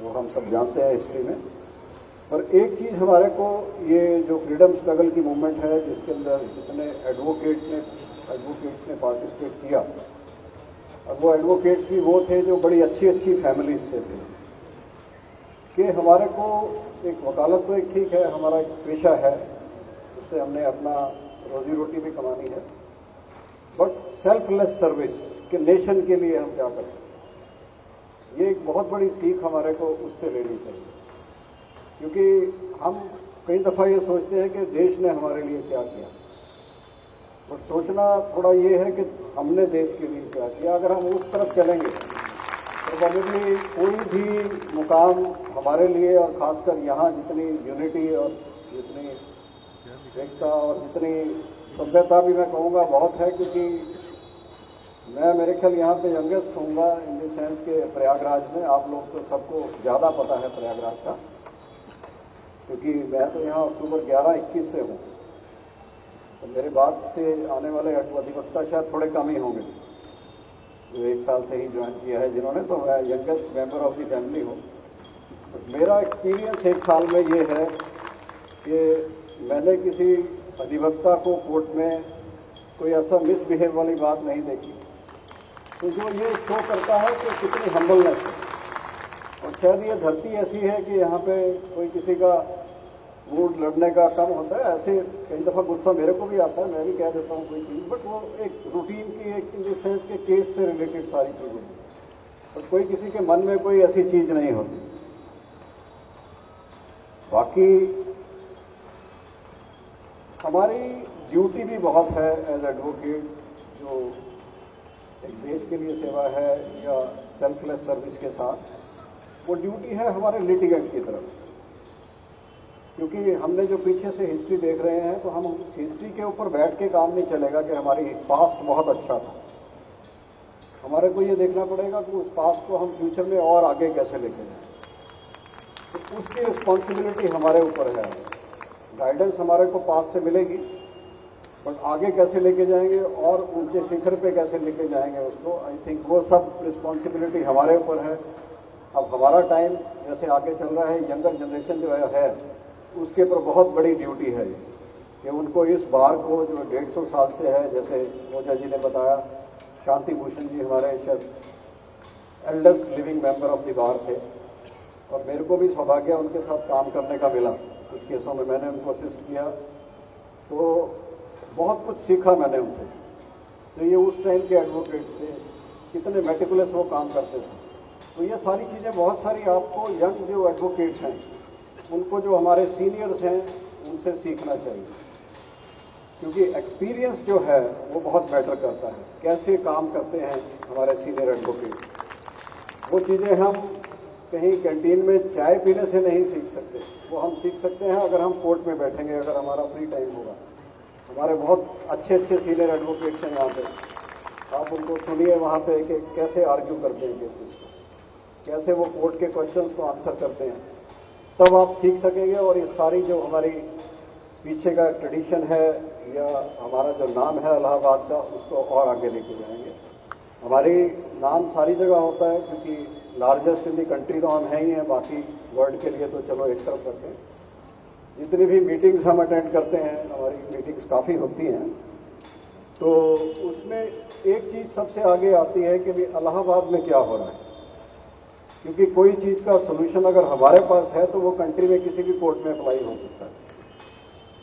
वो हम सब जानते हैं हिस्ट्री में। पर एक चीज़ हमारे को, ये जो फ्रीडम स्ट्रगल की मूवमेंट है जिसके अंदर जितने एडवोकेट्स ने पार्टिसिपेट किया, और वो एडवोकेट्स भी वो थे जो बड़ी अच्छी अच्छी फैमिलीज से थे, कि हमारे को एक वकालत तो एक ठीक है, हमारा एक पेशा है, उससे हमने अपना रोजी रोटी भी कमानी है, बट सेल्फलेस सर्विस के नेशन के लिए हम क्या कर सकते, ये एक बहुत बड़ी सीख हमारे को उससे लेनी चाहिए। क्योंकि हम कई दफ़ा ये सोचते हैं कि देश ने हमारे लिए क्या किया, बट सोचना थोड़ा ये है कि हमने देश के लिए क्या किया। अगर हम उस तरफ चलेंगे तो प्रोबेबली कोई भी मुकाम हमारे लिए, और ख़ासकर यहाँ जितनी यूनिटी और जितनी एकता और जितनी सभ्यता भी मैं कहूँगा बहुत है, क्योंकि मैं मेरे ख्याल यहाँ पे यंगेस्ट होऊंगा इन द सेंस के प्रयागराज में। आप लोग तो सबको ज़्यादा पता है प्रयागराज का, क्योंकि मैं तो यहाँ अक्टूबर 11-21 से हूँ, तो मेरे बाद से आने वाले अधिवक्ता शायद थोड़े कम ही होंगे जो 1 साल से ही ज्वाइन किया है जिन्होंने, तो मैं youngest member of the family हूँ। तो मेरा एक्सपीरियंस 1 साल में ये है कि मैंने किसी अधिवक्ता को कोर्ट में कोई ऐसा मिसबिहेव वाली बात नहीं देखी, तो जो ये शो करता है कि कितनी हम्बलनेस है। और शायद ये धरती ऐसी है कि यहाँ पे कोई किसी का मूड लड़ने का कम होता है। ऐसे कई दफ़ा गुस्सा मेरे को भी आता है, मैं भी कह देता हूँ कोई चीज़, बट वो एक रूटीन की, एक इन द सेंस के केस से रिलेटेड सारी चीज़ें। और कोई किसी के मन में कोई ऐसी चीज नहीं होती। बाकी हमारी ड्यूटी भी बहुत है एज एडवोकेट, जो एक देश के लिए सेवा है या सेल्फलेस सर्विस के साथ, वो ड्यूटी है हमारे लिटिगेंट की तरफ। क्योंकि हमने जो पीछे से हिस्ट्री देख रहे हैं, तो हम उस हिस्ट्री के ऊपर बैठ के काम नहीं चलेगा कि हमारी पास्ट बहुत अच्छा था। हमारे को ये देखना पड़ेगा कि उस पास्ट को हम फ्यूचर में और आगे कैसे लेके जाएं। तो उसकी रिस्पॉन्सिबिलिटी हमारे ऊपर है। गाइडेंस हमारे को पास्ट से मिलेगी, बट आगे कैसे लेके जाएंगे और ऊंचे शिखर पे कैसे लेके जाएंगे उसको, आई थिंक वो सब रिस्पॉन्सिबिलिटी हमारे ऊपर है। अब हमारा टाइम जैसे आगे चल रहा है, यंगर जनरेशन जो है उसके ऊपर बहुत बड़ी ड्यूटी है कि उनको इस बार को जो 150 साल से है, जैसे ओझा जी ने बताया, शांति भूषण जी हमारे शायद eldest living member of the bar थे, और मेरे को भी सौभाग्य उनके साथ काम करने का मिला। कुछ केसों में मैंने उनको असिस्ट किया, तो बहुत कुछ सीखा मैंने उनसे। तो ये उस टाइम के एडवोकेट्स थे, कितने मेटिकुलस वो काम करते थे। तो ये सारी चीज़ें बहुत सारी आपको यंग जो एडवोकेट्स हैं, उनको जो हमारे सीनियर्स हैं उनसे सीखना चाहिए, क्योंकि एक्सपीरियंस जो है वो बहुत मैटर करता है। कैसे काम करते हैं हमारे सीनियर एडवोकेट, वो चीज़ें हम कहीं कैंटीन में चाय पीने से नहीं सीख सकते। वो हम सीख सकते हैं अगर हम कोर्ट में बैठेंगे, अगर हमारा फ्री टाइम होगा। हमारे बहुत अच्छे अच्छे सीनियर एडवोकेट्स हैं यहाँ पे, आप उनको सुनिए वहाँ पे कि कैसे आर्ग्यू करते हैं केसेस को, कैसे वो कोर्ट के क्वेश्चंस को आंसर करते हैं, तब आप सीख सकेंगे। और ये सारी जो हमारी पीछे का ट्रेडिशन है या हमारा जो नाम है इलाहाबाद का, उसको और आगे लेके जाएंगे। हमारी नाम सारी जगह होता है, क्योंकि लार्जेस्ट इन द कंट्री तो हम हैं ही हैं, बाकी वर्ल्ड के लिए तो चलो एक तरफ रखें। जितनी भी मीटिंग्स हम अटेंड करते हैं, हमारी मीटिंग्स काफ़ी होती हैं, तो उसमें एक चीज़ सबसे आगे आती है कि भाई इलाहाबाद में क्या हो रहा है। क्योंकि कोई चीज़ का सोल्यूशन अगर हमारे पास है तो वो कंट्री में किसी भी कोर्ट में अप्लाई हो सकता है।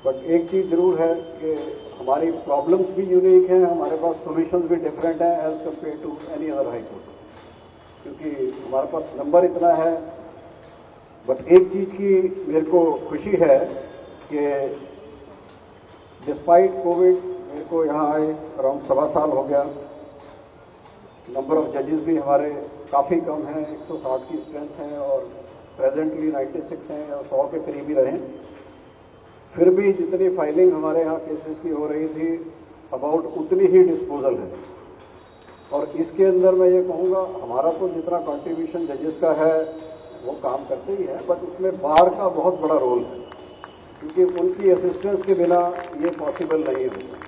बट एक चीज़ जरूर है कि हमारी प्रॉब्लम्स भी यूनिक हैं, हमारे पास सॉल्यूशंस भी डिफरेंट हैं as compare to any other high court, क्योंकि हमारे पास नंबर इतना है। बट एक चीज़ की मेरे को खुशी है कि डिस्पाइट कोविड मेरे को यहाँ आए अराउंड 1.25 साल हो गया। नंबर ऑफ जजेस भी हमारे काफ़ी कम हैं, 160 की स्ट्रेंथ है और प्रेजेंटली 96 हैं और 100 के करीब ही रहे। फिर भी जितनी फाइलिंग हमारे यहाँ केसेस की हो रही थी, अबाउट उतनी ही डिस्पोजल है। और इसके अंदर मैं ये कहूँगा, हमारा तो जितना कंट्रीब्यूशन जजेस का है वो काम करते ही है, बट उसमें बार का बहुत बड़ा रोल है, क्योंकि उनकी असिस्टेंस के बिना ये पॉसिबल नहीं होता।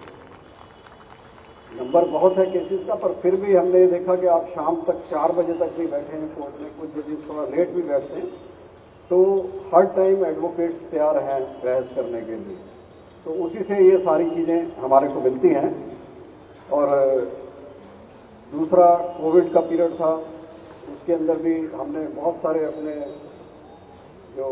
नंबर बहुत है केसेस का, पर फिर भी हमने ये देखा कि आप शाम तक 4 बजे तक भी बैठे हैं कोर्ट में, कुछ जजेस थोड़ा लेट भी बैठते हैं, तो हर टाइम एडवोकेट्स तैयार हैं बहस करने के लिए। तो उसी से ये सारी चीज़ें हमारे को मिलती हैं। और दूसरा कोविड का पीरियड था, उसके अंदर भी हमने बहुत सारे अपने जो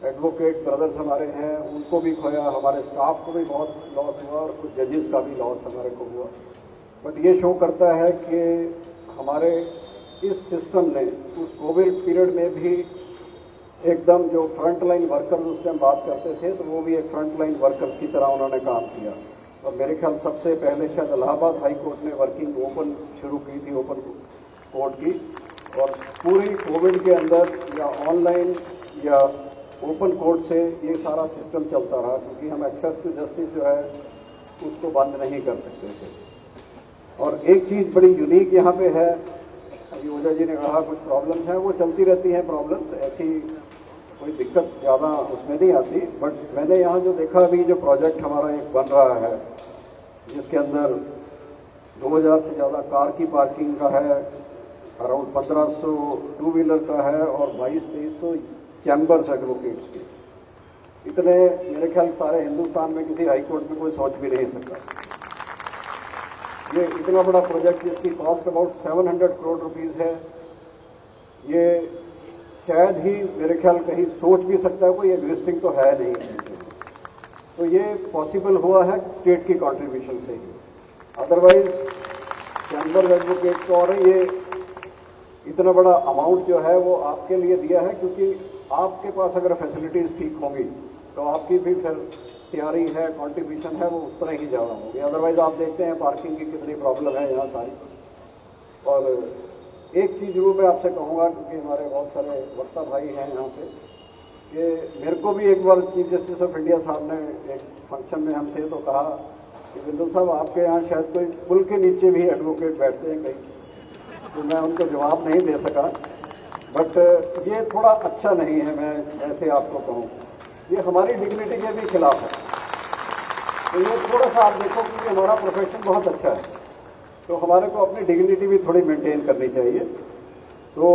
एडवोकेट ब्रदर्स हमारे हैं उनको भी खोया, हमारे स्टाफ को भी बहुत लॉस हुआ और कुछ जजेस का भी लॉस हमारे को हुआ। बट ये शो करता है कि हमारे इस सिस्टम ने उस कोविड पीरियड में भी एकदम जो फ्रंट लाइन वर्कर्स उस टाइम बात करते थे, तो वो भी एक फ्रंट लाइन वर्कर्स की तरह उन्होंने काम किया। और मेरे ख्याल सबसे पहले शायद इलाहाबाद हाई कोर्ट ने वर्किंग ओपन शुरू की थी, ओपन कोर्ट की, और पूरी कोविड के अंदर या ऑनलाइन या ओपन कोर्ट से ये सारा सिस्टम चलता रहा, क्योंकि हम एक्सेस टू जस्टिस जो है उसको बंद नहीं कर सकते थे। और एक चीज़ बड़ी यूनिक यहाँ पे है, अभी ओझा जी ने कहा कुछ प्रॉब्लम्स हैं, वो चलती रहती हैं प्रॉब्लम्स, ऐसी कोई दिक्कत ज़्यादा उसमें नहीं आती। बट मैंने यहाँ जो देखा, अभी जो प्रोजेक्ट हमारा एक बन रहा है, जिसके अंदर 2000 से ज़्यादा कार की पार्किंग का है, अराउंड 1500 टू व्हीलर का है और 2200-2300 चैम्बर्स एडवोकेट्स के। इतने मेरे ख्याल सारे हिंदुस्तान में किसी हाई कोर्ट में कोई सोच भी नहीं सकता। ये इतना बड़ा प्रोजेक्ट जिसकी कॉस्ट अबाउट 700 करोड़ रुपीस है, ये शायद ही मेरे ख्याल कहीं सोच भी सकता है कोई, एग्जिस्टिंग तो है नहीं। तो ये पॉसिबल हुआ है स्टेट की कंट्रीब्यूशन से ही, अदरवाइज चैम्बर एडवोकेट को, और ये इतना बड़ा अमाउंट जो है वो आपके लिए दिया है, क्योंकि आपके पास अगर फैसिलिटीज़ ठीक होंगी तो आपकी भी फिर तैयारी है, कंट्रीब्यूशन है, वो उस तरह ही ज़्यादा होगी। अदरवाइज आप देखते हैं पार्किंग की कितनी प्रॉब्लम है यहाँ सारी। और एक चीज़ जरूर मैं आपसे कहूँगा, क्योंकि हमारे बहुत सारे वक्ता भाई हैं यहाँ पे, कि मेरे को भी एक बार चीफ जस्टिस ऑफ इंडिया साहब ने एक फंक्शन में हम थे तो कहा कि बिंदु साहब आपके यहाँ शायद कोई पुल के नीचे भी एडवोकेट बैठते हैं कहीं, तो मैं उनको जवाब नहीं दे सका। बट ये थोड़ा अच्छा नहीं है, मैं ऐसे आपको कहूँ, ये हमारी डिग्निटी के भी खिलाफ है। तो ये थोड़ा सा आप देखो कि हमारा प्रोफेशन बहुत अच्छा है, तो हमारे को अपनी डिग्निटी भी थोड़ी मेंटेन करनी चाहिए। तो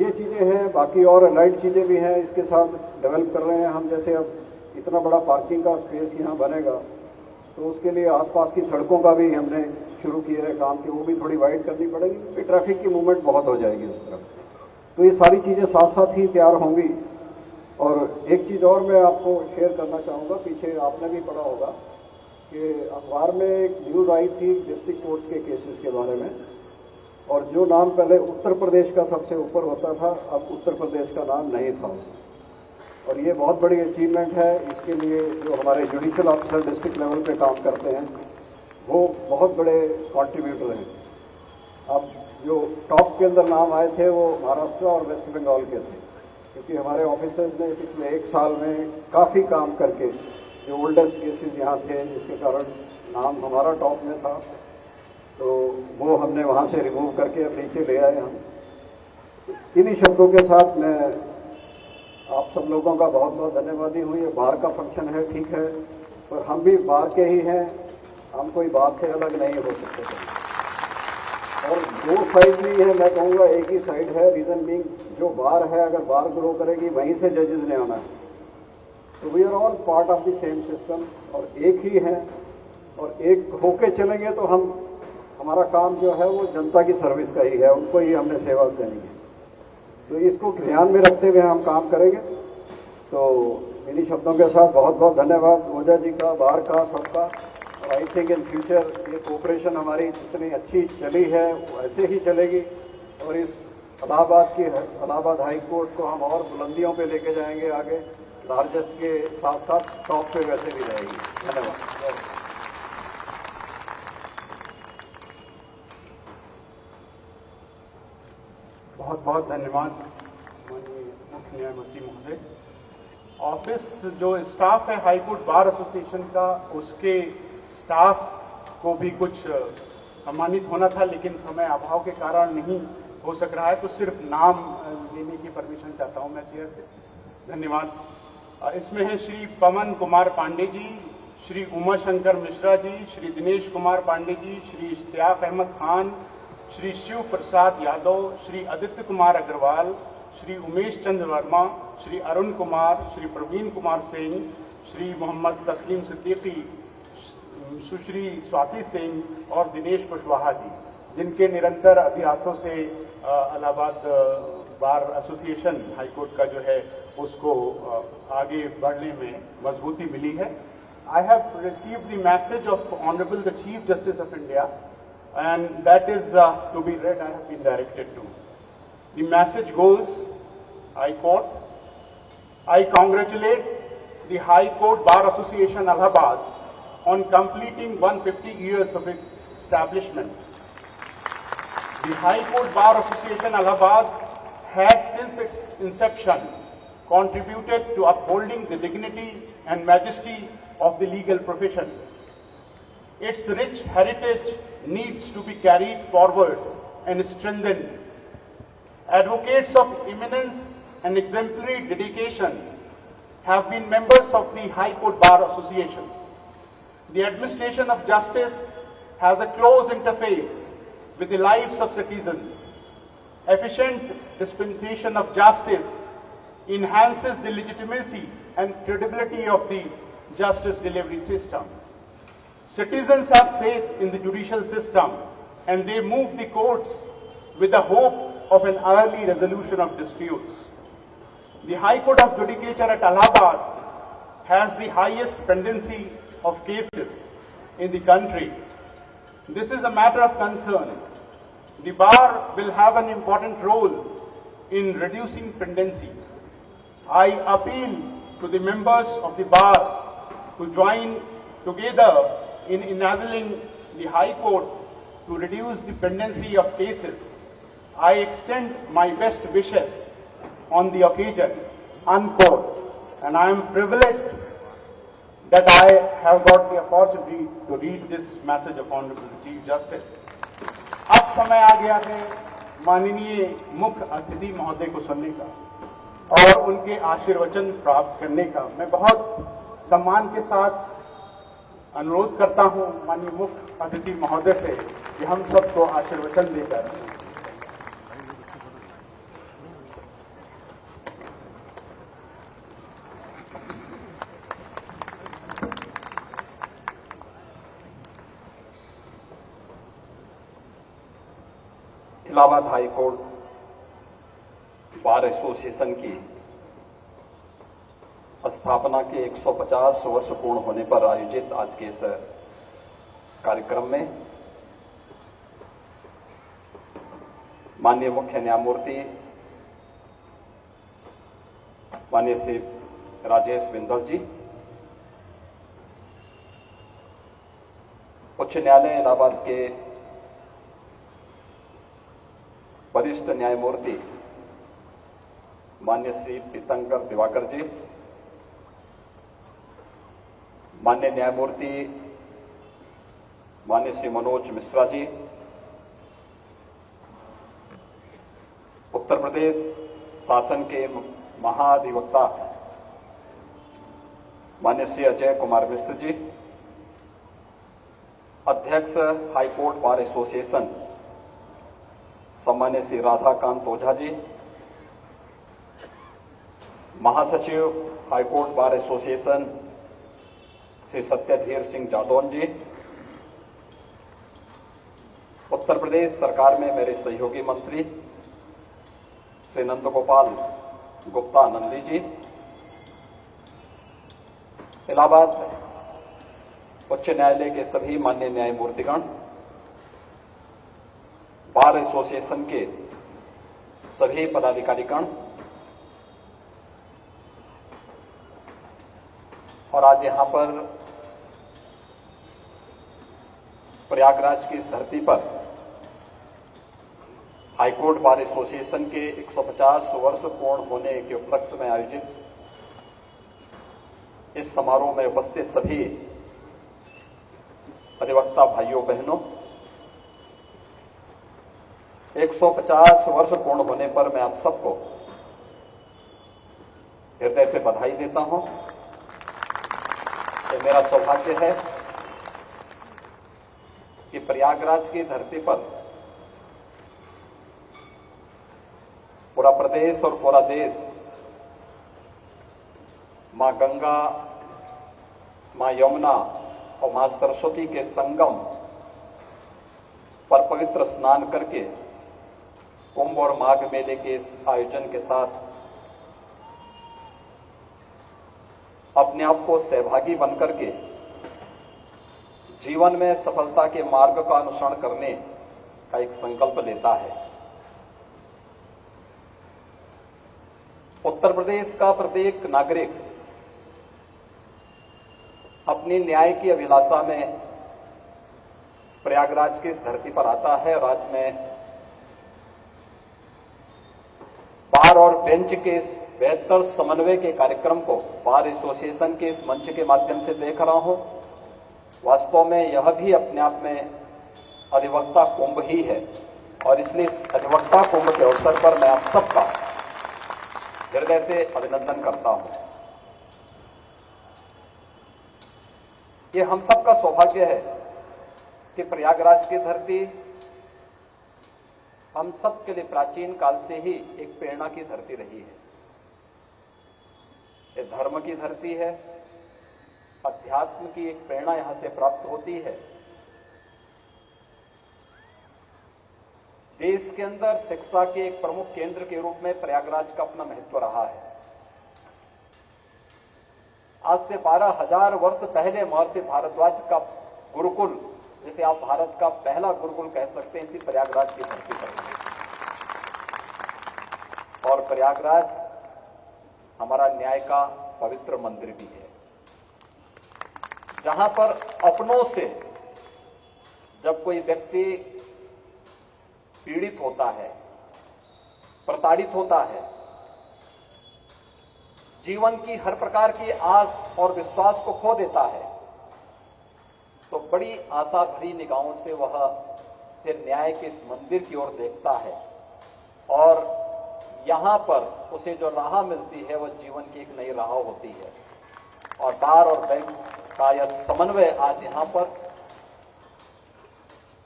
ये चीज़ें हैं, बाकी और अलाइड चीज़ें भी हैं इसके साथ डेवलप कर रहे हैं हम। जैसे अब इतना बड़ा पार्किंग का स्पेस यहाँ बनेगा तो उसके लिए आसपास की सड़कों का भी हमने शुरू किया है काम, कि वो भी थोड़ी वाइड करनी पड़ेगी, क्योंकि ट्रैफिक की मूवमेंट बहुत हो जाएगी उस तरफ। तो ये सारी चीज़ें साथ साथ ही तैयार होंगी। और एक चीज़ और मैं आपको शेयर करना चाहूँगा, पीछे आपने भी पढ़ा होगा कि अखबार में एक न्यूज़ आई थी डिस्ट्रिक्ट कोर्ट्स के केसेस के बारे में, और जो नाम पहले उत्तर प्रदेश का सबसे ऊपर होता था, अब उत्तर प्रदेश का नाम नहीं था उसमें। और ये बहुत बड़ी अचीवमेंट है। इसके लिए जो हमारे जुडिशियल ऑफिसर डिस्ट्रिक्ट लेवल पे काम करते हैं वो बहुत बड़े कॉन्ट्रीब्यूटर हैं। अब जो टॉप के अंदर नाम आए थे वो महाराष्ट्र और वेस्ट बंगाल के थे, क्योंकि हमारे ऑफिसर्स ने पिछले 1 साल में काफ़ी काम करके जो ओल्डेस्ट केसेस यहाँ थे जिसके कारण नाम हमारा टॉप में था, तो वो हमने वहाँ से रिमूव करके अब नीचे ले आए हम। इन्हीं शब्दों के साथ मैं आप सब लोगों का बहुत बहुत धन्यवादी हूँ। ये बार का फंक्शन है, ठीक है, पर हम भी बार के ही हैं, हम कोई बात से अलग नहीं हो सकते। और 2 साइड भी है, मैं कहूँगा एक ही साइड है। रीजन बीइंग, जो बार है अगर बार ग्रो करेगी वहीं से जजेस ने आना है। तो we are all part of the same system, और एक ही हैं, और एक होके चलेंगे तो हमारा काम जो है वो जनता की सर्विस का ही है, उनको ही हमने सेवा देनी है। तो इसको ध्यान में रखते हुए हम काम करेंगे। तो इन्हीं शब्दों के साथ बहुत बहुत धन्यवाद ओझा जी का, बार का, सबका। और आई थिंक इन फ्यूचर ये कोऑपरेशन हमारी जितनी अच्छी चली है वैसे ही चलेगी, और इस इलाहाबाद हाई कोर्ट को हम और बुलंदियों पे लेके जाएंगे आगे, लार्जेस्ट के साथ साथ टॉप पे वैसे भी रहेगी। धन्यवाद। बहुत बहुत धन्यवाद माननीय मुख्य न्यायमूर्ति महोदय। ऑफिस जो स्टाफ है हाईकोर्ट बार एसोसिएशन का, उसके स्टाफ को भी कुछ सम्मानित होना था, लेकिन समय अभाव के कारण नहीं हो सक रहा है, तो सिर्फ नाम लेने की परमिशन चाहता हूं मैं चेयर से। धन्यवाद। इसमें है श्री पवन कुमार पांडे जी, श्री उमा शंकर मिश्रा जी, श्री दिनेश कुमार पांडे जी, श्री इश्तियाक अहमद खान, श्री शिव प्रसाद यादव, श्री आदित्य कुमार अग्रवाल, श्री उमेश चंद्र वर्मा, श्री अरुण कुमार, श्री प्रवीण कुमार सिंह, श्री मोहम्मद तस्लीम सिद्दीकी, सुश्री स्वाति सिंह और दिनेश कुशवाहा जी, जिनके निरंतर अभ्यासों से इलाहाबाद बार एसोसिएशन हाईकोर्ट का जो है उसको आगे बढ़ने में मजबूती मिली है। I have received the message of Honorable the Chief Justice of India, and that is to be read. I have been directed to. The message goes, I quote, I congratulate the High Court Bar Association Allahabad on completing 150 years of its establishment. The High Court Bar Association Allahabad has since its inception contributed to upholding the dignity and majesty of the legal profession. Its rich heritage needs to be carried forward and strengthened. Advocates of eminence and exemplary dedication have been members of the High Court Bar Association. The administration of justice has a close interface with the lives of citizens. Efficient dispensation of justice enhances the legitimacy and credibility of the justice delivery system. Citizens have faith in the judicial system, and they move the courts with the hope of an early resolution of disputes. The High Court of Judicature at Allahabad has the highest pendency of cases in the country. This is a matter of concern. The bar will have an important role in reducing pendency. I appeal to the members of the bar to join together in enabling the High Court to reduce the pendency of cases. I extend my best wishes on the occasion, unquote, and I am privileged that I have got the opportunity to read this message of Honorable Chief Justice. अब समय आ गया है माननीय मुख्य अतिथि महोदय को सुनने का और उनके आशीर्वचन प्राप्त करने का। मैं बहुत सम्मान के साथ अनुरोध करता हूं माननीय मुख्य अतिथि महोदय से कि हम सबको आशीर्वचन देकर Allahabad high court bar association की स्थापना के 150 वर्ष पूर्ण होने पर आयोजित आज के इस कार्यक्रम में माननीय मुख्य न्यायमूर्ति माननीय श्री राजेश बिंदल जी, उच्च न्यायालय इलाहाबाद के वरिष्ठ न्यायमूर्ति माननीय श्री तीर्थंकर दिवाकर जी, माननीय न्यायमूर्ति माननीय श्री मनोज मिश्रा जी, उत्तर प्रदेश शासन के महाधिवक्ता माननीय श्री अजय कुमार मिश्र जी, अध्यक्ष हाईकोर्ट बार एसोसिएशन सम्मान्य श्री राधाकांत ओझा जी, महासचिव high court bar association Shri Satyadhir Singh Jadaun ji, Uttar Pradesh सरकार में मेरे सहयोगी मंत्री श्री नंदगोपाल गुप्ता नंदी जी, इलाहाबाद उच्च न्यायालय के सभी माननीय न्यायमूर्तिगण, बार एसोसिएशन के सभी पदाधिकारीगण और आज यहां पर प्रयागराज की इस धरती पर हाईकोर्ट बार एसोसिएशन के 150 वर्ष पूर्ण होने के उपलक्ष्य में आयोजित इस समारोह में उपस्थित सभी अधिवक्ता भाइयों बहनों, 150 वर्ष पूर्ण होने पर मैं आप सबको हृदय से बधाई देता हूं। ये मेरा सौभाग्य है कि प्रयागराज की धरती पर पूरा प्रदेश और पूरा देश मां गंगा, मां यमुना और मां सरस्वती के संगम पर पवित्र स्नान करके कुंभ और माघ मेले के इस आयोजन के साथ अपने आप को सहभागी बनकर के जीवन में सफलता के मार्ग का अनुसरण करने का एक संकल्प लेता है। उत्तर प्रदेश का प्रत्येक नागरिक अपनी न्याय की अभिलाषा में प्रयागराज की इस धरती पर आता है और आज मैं बार और बेंच के इस बेहतर समन्वय के कार्यक्रम को बार एसोसिएशन के इस मंच के माध्यम से देख रहा हूं। वास्तव में यह भी अपने आप में अधिवक्ता कुंभ ही है और इसलिए इस अधिवक्ता कुंभ के अवसर पर मैं आप सबका हृदय से अभिनंदन करता हूं। ये हम सबका सौभाग्य है कि प्रयागराज की धरती हम सब के लिए प्राचीन काल से ही एक प्रेरणा की धरती रही है। ये धर्म की धरती है, अध्यात्म की एक प्रेरणा यहां से प्राप्त होती है। देश के अंदर शिक्षा के एक प्रमुख केंद्र के रूप में प्रयागराज का अपना महत्व रहा है। आज से 12,000 वर्ष पहले महर्षि भारद्वाज का गुरुकुल जैसे आप भारत का पहला गुरुकुल कह सकते हैं, इसी प्रयागराज की धरती पर। और प्रयागराज हमारा न्याय का पवित्र मंदिर भी है, जहां पर अपनों से जब कोई व्यक्ति पीड़ित होता है, प्रताड़ित होता है, जीवन की हर प्रकार की आस और विश्वास को खो देता है, तो बड़ी आशा भरी निगाहों से वह फिर न्याय के इस मंदिर की ओर देखता है और यहां पर उसे जो राह मिलती है वह जीवन की एक नई राह होती है। और बार और बैंक का यह समन्वय आज यहां पर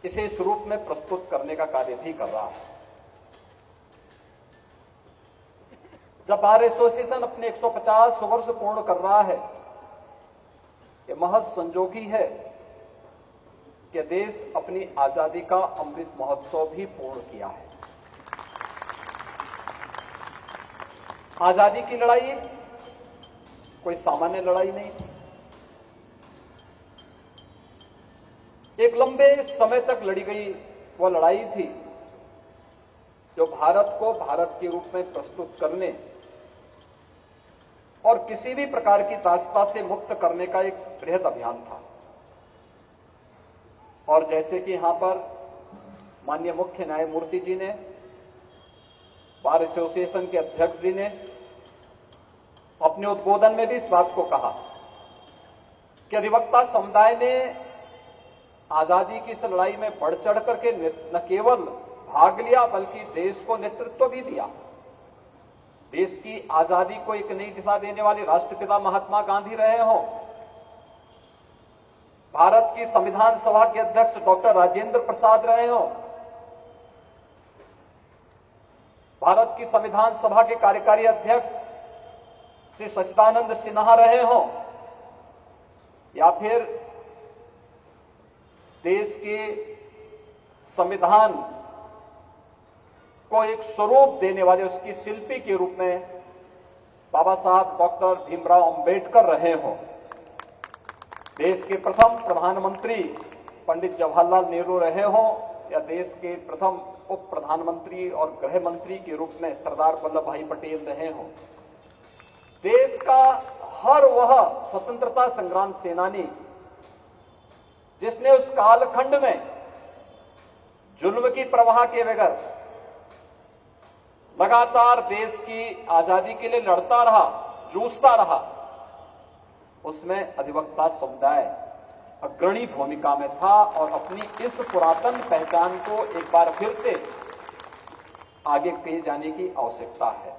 इसे इस रूप में प्रस्तुत करने का कार्य भी कर रहा है। जब बार एसोसिएशन अपने 150 वर्ष पूर्ण कर रहा है, यह महज संजोगी है कि देश अपनी आजादी का अमृत महोत्सव भी पूर्ण किया है। आजादी की लड़ाई कोई सामान्य लड़ाई नहीं थी। एक लंबे समय तक लड़ी गई वह लड़ाई थी जो भारत को भारत के रूप में प्रस्तुत करने और किसी भी प्रकार की दासता से मुक्त करने का एक बृहद अभियान था। और जैसे कि यहां पर माननीय मुख्य न्यायमूर्ति जी ने, बार एसोसिएशन के अध्यक्ष जी ने अपने उद्बोधन में भी इस बात को कहा कि अधिवक्ता समुदाय ने आजादी की इस लड़ाई में बढ़ चढ़ करके न केवल भाग लिया बल्कि देश को नेतृत्व भी दिया। देश की आजादी को एक नई दिशा देने वाले राष्ट्रपिता महात्मा गांधी रहे हों, भारत की संविधान सभा के अध्यक्ष डॉक्टर राजेंद्र प्रसाद रहे हों, भारत की संविधान सभा के कार्यकारी अध्यक्ष श्री सच्चिदानंद सिन्हा रहे हों, या फिर देश के संविधान को एक स्वरूप देने वाले उसकी शिल्पी के रूप में बाबा साहब डॉक्टर भीमराव अंबेडकर रहे हों, देश के प्रथम प्रधानमंत्री पंडित जवाहरलाल नेहरू रहे हों, या देश के प्रथम उप प्रधानमंत्री और गृह मंत्री के रूप में सरदार वल्लभ भाई पटेल रहे हों, देश का हर वह स्वतंत्रता संग्राम सेनानी जिसने उस कालखंड में जुल्म की परवाह के बगैर लगातार देश की आजादी के लिए लड़ता रहा, जूझता रहा, उसमें अधिवक्ता समुदाय अग्रणी भूमिका में था और अपनी इस पुरातन पहचान को एक बार फिर से आगे ले जाने की आवश्यकता है।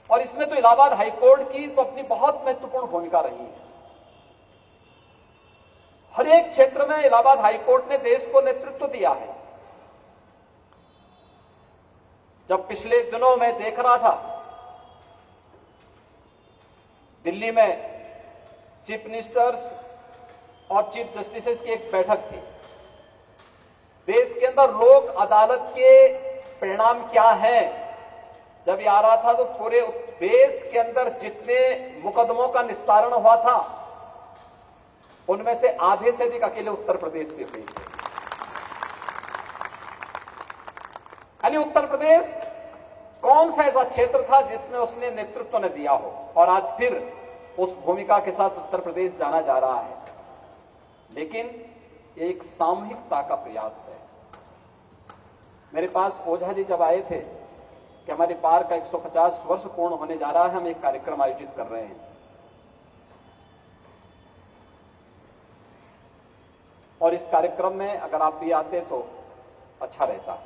और इसमें तो इलाहाबाद हाईकोर्ट की तो अपनी बहुत महत्वपूर्ण भूमिका रही है। हर एक क्षेत्र में इलाहाबाद हाईकोर्ट ने देश को नेतृत्व दिया है। जब पिछले दिनों में देख रहा था, दिल्ली में चीफ मिनिस्टर्स और चीफ जस्टिसेस की एक बैठक थी। देश के अंदर लोक अदालत के परिणाम क्या हैं, जब ये आ रहा था तो पूरे देश के अंदर जितने मुकदमों का निस्तारण हुआ था उनमें से आधे से अधिक अकेले उत्तर प्रदेश से हुई। यानी उत्तर प्रदेश कौन सा ऐसा क्षेत्र था जिसमें उसने नेतृत्व न दिया हो, और आज फिर उस भूमिका के साथ उत्तर प्रदेश जाना जा रहा है। लेकिन ये एक सामूहिकता का प्रयास है। मेरे पास ओझा जी जब आए थे कि हमारे बार का 150 वर्ष पूर्ण होने जा रहा है, हम एक कार्यक्रम आयोजित कर रहे हैं, और इस कार्यक्रम में अगर आप भी आते तो अच्छा रहता।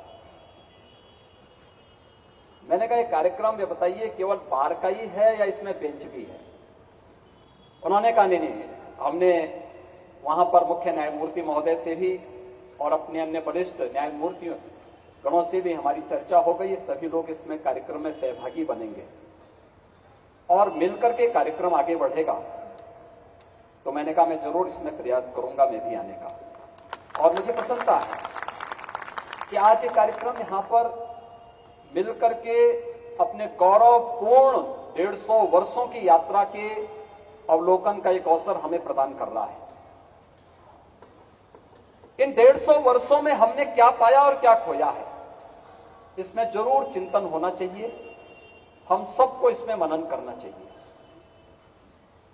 मैंने कहा ये कार्यक्रम ये बताइए केवल बार का ही है या इसमें बेंच भी है? उन्होंने कहा नहीं, हमने वहां पर मुख्य न्यायमूर्ति महोदय से भी और अपने अन्य वरिष्ठ न्यायमूर्तियों गणों से भी हमारी चर्चा हो गई। सभी लोग इसमें कार्यक्रम में सहभागी बनेंगे और मिलकर के कार्यक्रम आगे बढ़ेगा। तो मैंने कहा मैं जरूर इसमें प्रयास करूंगा मैं भी आने का। और मुझे प्रसन्नता है कि आज ये कार्यक्रम यहां पर मिलकर के अपने गौरवपूर्ण 150 वर्षों की यात्रा के अवलोकन का एक अवसर हमें प्रदान कर रहा है। इन 150 वर्षों में हमने क्या पाया और क्या खोया है, इसमें जरूर चिंतन होना चाहिए। हम सबको इसमें मनन करना चाहिए,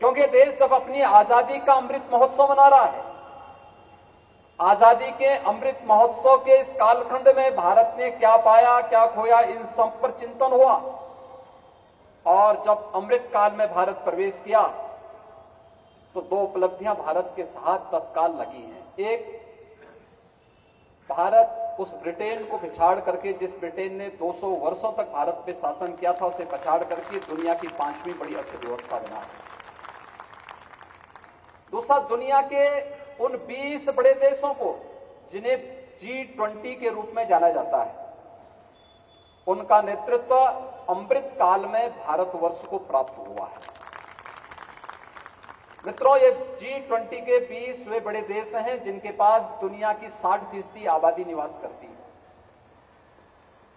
क्योंकि देश जब अपनी आजादी का अमृत महोत्सव मना रहा है, आजादी के अमृत महोत्सव के इस कालखंड में भारत ने क्या पाया क्या खोया, इन सब पर चिंतन हुआ। और जब अमृत काल में भारत प्रवेश किया तो 2 उपलब्धियां भारत के साथ तत्काल लगी हैं। एक, भारत उस ब्रिटेन को पिछाड़ करके, जिस ब्रिटेन ने 200 वर्षों तक भारत पे शासन किया था, उसे पछाड़ करके दुनिया की 5वीं बड़ी अर्थव्यवस्था बना है। दूसरा, दुनिया के उन 20 बड़े देशों को जिन्हें G20 के रूप में जाना जाता है, उनका नेतृत्व अमृत काल में भारतवर्ष को प्राप्त हुआ है। मित्रों, ये G20 के 20 वे बड़े देश हैं जिनके पास दुनिया की 60% आबादी निवास करती है,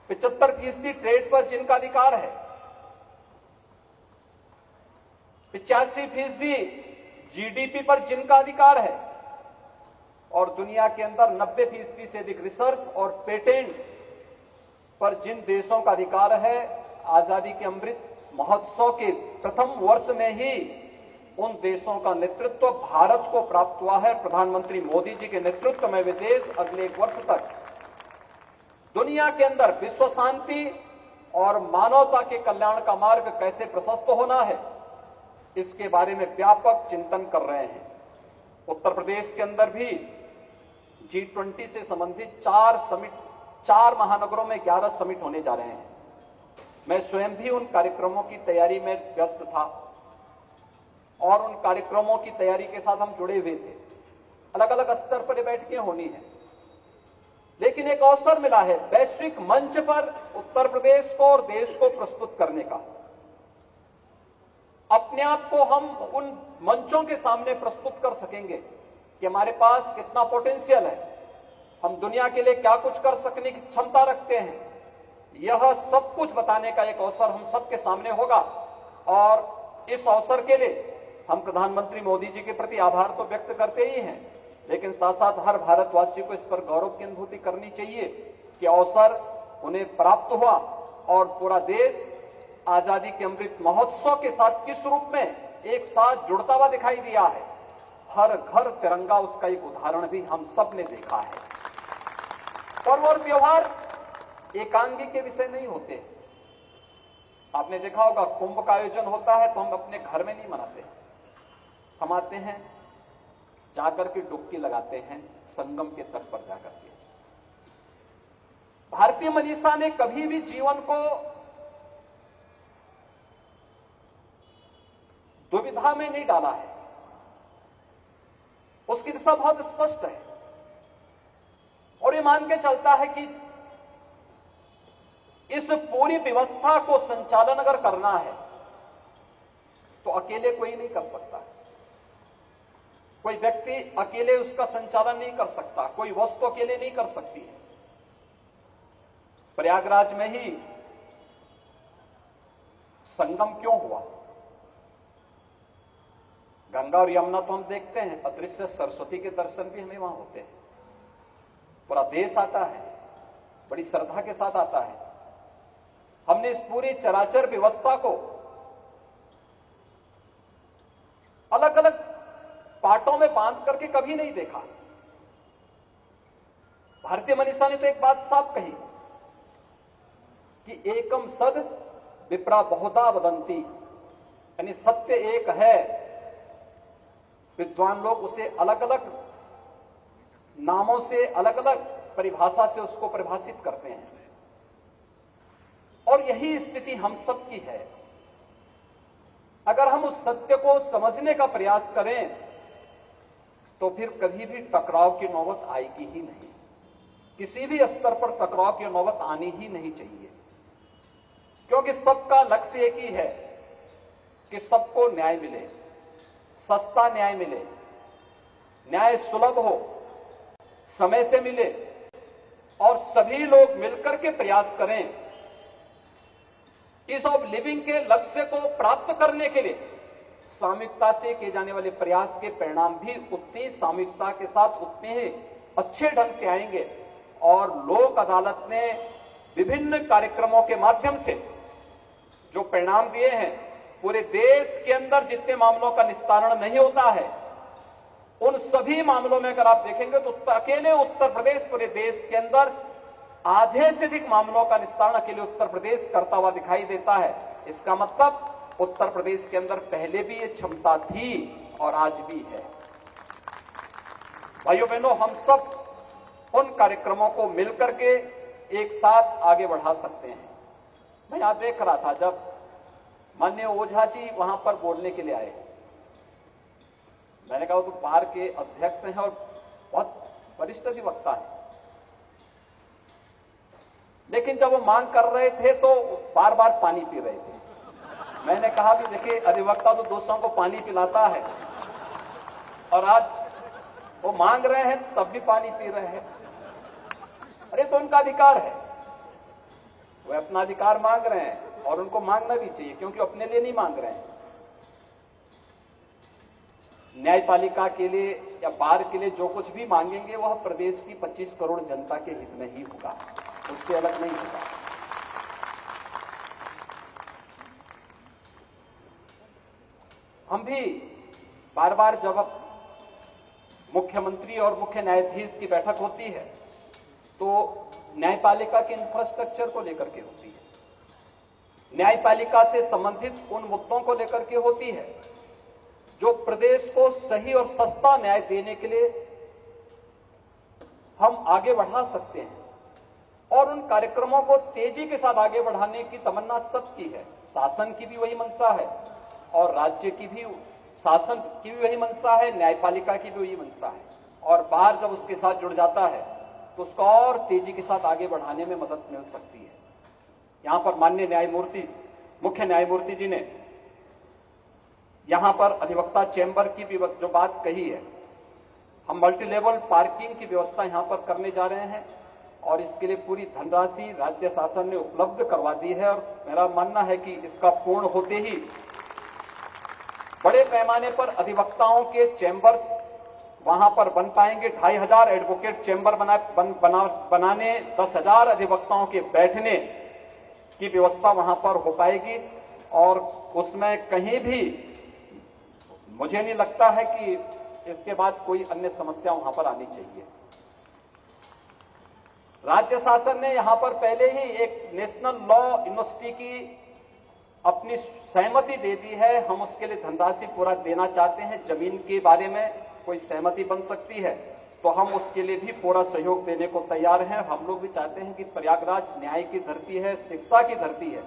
75% ट्रेड पर जिनका अधिकार है, 85% जीडीपी पर जिनका अधिकार है, और दुनिया के अंदर 90% से अधिक रिसर्च और पेटेंट पर जिन देशों का अधिकार है, आजादी के अमृत महोत्सव के प्रथम वर्ष में ही उन देशों का नेतृत्व भारत को प्राप्त हुआ है। प्रधानमंत्री मोदी जी के नेतृत्व में वे देश अगले 1 वर्ष तक दुनिया के अंदर विश्व शांति और मानवता के कल्याण का मार्ग कैसे प्रशस्त होना है, इसके बारे में व्यापक चिंतन कर रहे हैं। उत्तर प्रदेश के अंदर भी G20 से संबंधित 4 महानगरों में 11 समिट होने जा रहे हैं। मैं स्वयं भी उन कार्यक्रमों की तैयारी में व्यस्त था और उन कार्यक्रमों की तैयारी के साथ हम जुड़े हुए थे। अलग अलग स्तर पर बैठकें होनी है, लेकिन एक अवसर मिला है वैश्विक मंच पर उत्तर प्रदेश को और देश को प्रस्तुत करने का। अपने आप को हम उन मंचों के सामने प्रस्तुत कर सकेंगे कि हमारे पास कितना पोटेंशियल है, हम दुनिया के लिए क्या कुछ कर सकने की क्षमता रखते हैं। यह सब कुछ बताने का एक अवसर हम सबके सामने होगा, और इस अवसर के लिए हम प्रधानमंत्री मोदी जी के प्रति आभार तो व्यक्त करते ही हैं, लेकिन साथ साथ हर भारतवासी को इस पर गौरव की अनुभूति करनी चाहिए कि अवसर उन्हें प्राप्त हुआ और पूरा देश आजादी के अमृत महोत्सव के साथ किस रूप में एक साथ जुड़ता हुआ दिखाई दिया है। हर घर तिरंगा, उसका एक उदाहरण भी हम सब ने देखा है। पर्व और त्योहार एकांगी के विषय नहीं होते। आपने देखा होगा, कुंभ का आयोजन होता है तो हम अपने घर में नहीं मनाते, हम आते हैं जाकर के डुबकी लगाते हैं संगम के तट पर जाकर के। भारतीय मनीषा ने कभी भी जीवन को दुविधा में नहीं डाला है, उसकी दिशा बहुत स्पष्ट है और ये मान के चलता है कि इस पूरी व्यवस्था को संचालन अगर करना है तो अकेले कोई नहीं कर सकता। कोई व्यक्ति अकेले उसका संचालन नहीं कर सकता, कोई वस्तु अकेले नहीं कर सकती है। प्रयागराज में ही संगम क्यों हुआ? गंगा और यमुना तो हम देखते हैं, अदृश्य सरस्वती के दर्शन भी हमें वहां होते हैं। पूरा देश आता है, बड़ी श्रद्धा के साथ आता है। हमने इस पूरी चराचर व्यवस्था को अलग अलग पार्टों में बांध करके कभी नहीं देखा। भारतीय मनीषा ने तो एक बात साफ कही कि एकम सद विप्रा बहुधा वदंती, यानी सत्य एक है, विद्वान लोग उसे अलग अलग नामों से, अलग अलग परिभाषा से उसको परिभाषित करते हैं, और यही स्थिति हम सब की है। अगर हम उस सत्य को समझने का प्रयास करें तो फिर कभी भी टकराव की नौबत आएगी ही नहीं। किसी भी स्तर पर टकराव की नौबत आनी ही नहीं चाहिए, क्योंकि सबका लक्ष्य एक ही है कि सबको न्याय मिले, सस्ता न्याय मिले, न्याय सुलभ हो, समय से मिले, और सभी लोग मिलकर के प्रयास करें। ईज ऑफ लिविंग के लक्ष्य को प्राप्त करने के लिए सामूहिकता से किए जाने वाले प्रयास के परिणाम भी उतनी सामूहिकता के साथ, उतने ही अच्छे ढंग से आएंगे और लोक अदालत ने विभिन्न कार्यक्रमों के माध्यम से जो परिणाम दिए हैं, पूरे देश के अंदर जितने मामलों का निस्तारण नहीं होता है, उन सभी मामलों में अगर आप देखेंगे तो अकेले उत्तर प्रदेश पूरे देश के अंदर आधे से अधिक मामलों का निस्तारण अकेले उत्तर प्रदेश करता हुआ दिखाई देता है। इसका मतलब उत्तर प्रदेश के अंदर पहले भी ये क्षमता थी और आज भी है। भाइयों बहनों, हम सब उन कार्यक्रमों को मिलकर के एक साथ आगे बढ़ा सकते हैं। मैं यहां देख रहा था जब माननीय ओझा जी वहां पर बोलने के लिए आए, मैंने कहा तो बार के अध्यक्ष हैं और बहुत वरिष्ठ अधिवक्ता है, लेकिन जब वो मांग कर रहे थे तो बार बार पानी पी रहे थे। मैंने कहा कि देखिए, अधिवक्ता तो दूसरों को पानी पिलाता है और आज वो मांग रहे हैं तब भी पानी पी रहे हैं। अरे तो उनका अधिकार है, वो अपना अधिकार मांग रहे हैं और उनको मांगना भी चाहिए, क्योंकि अपने लिए नहीं मांग रहे हैं। न्यायपालिका के लिए या बार के लिए जो कुछ भी मांगेंगे वह प्रदेश की 25 करोड़ जनता के हित में ही होगा, उससे अलग नहीं होगा। हम भी बार बार जब मुख्यमंत्री और मुख्य न्यायाधीश की बैठक होती है तो न्यायपालिका के इंफ्रास्ट्रक्चर को लेकर के होती है, न्यायपालिका से संबंधित उन मुद्दों को लेकर के होती है जो प्रदेश को सही और सस्ता न्याय देने के लिए हम आगे बढ़ा सकते हैं। और उन कार्यक्रमों को तेजी के साथ आगे बढ़ाने की तमन्ना सबकी है। शासन की भी वही मंशा है और राज्य की भी, शासन की भी वही मंशा है, न्यायपालिका की भी वही मंशा है। और बाहर जब उसके साथ जुड़ जाता है तो उसको और तेजी के साथ आगे बढ़ाने में मदद मिल सकती है। यहां पर माननीय न्यायमूर्ति, मुख्य न्यायमूर्ति जी ने यहां पर अधिवक्ता चैंबर की भी जो बात कही है, हम मल्टी लेवल पार्किंग की व्यवस्था यहां पर करने जा रहे हैं और इसके लिए पूरी धनराशि राज्य शासन ने उपलब्ध करवा दी है। और मेरा मानना है कि इसका पूर्ण होते ही बड़े पैमाने पर अधिवक्ताओं के चैंबर्स वहां पर बन पाएंगे। 2500 एडवोकेट चैंबर बनाने 10,000 अधिवक्ताओं के बैठने की व्यवस्था वहां पर हो पाएगी और उसमें कहीं भी मुझे नहीं लगता है कि इसके बाद कोई अन्य समस्या वहां पर आनी चाहिए। राज्य शासन ने यहां पर पहले ही एक नेशनल लॉ यूनिवर्सिटी की अपनी सहमति दे दी है। हम उसके लिए धनराशि पूरा देना चाहते हैं। जमीन के बारे में कोई सहमति बन सकती है तो हम उसके लिए भी पूरा सहयोग देने को तैयार हैं। हम लोग भी चाहते हैं कि प्रयागराज न्याय की धरती है, शिक्षा की धरती है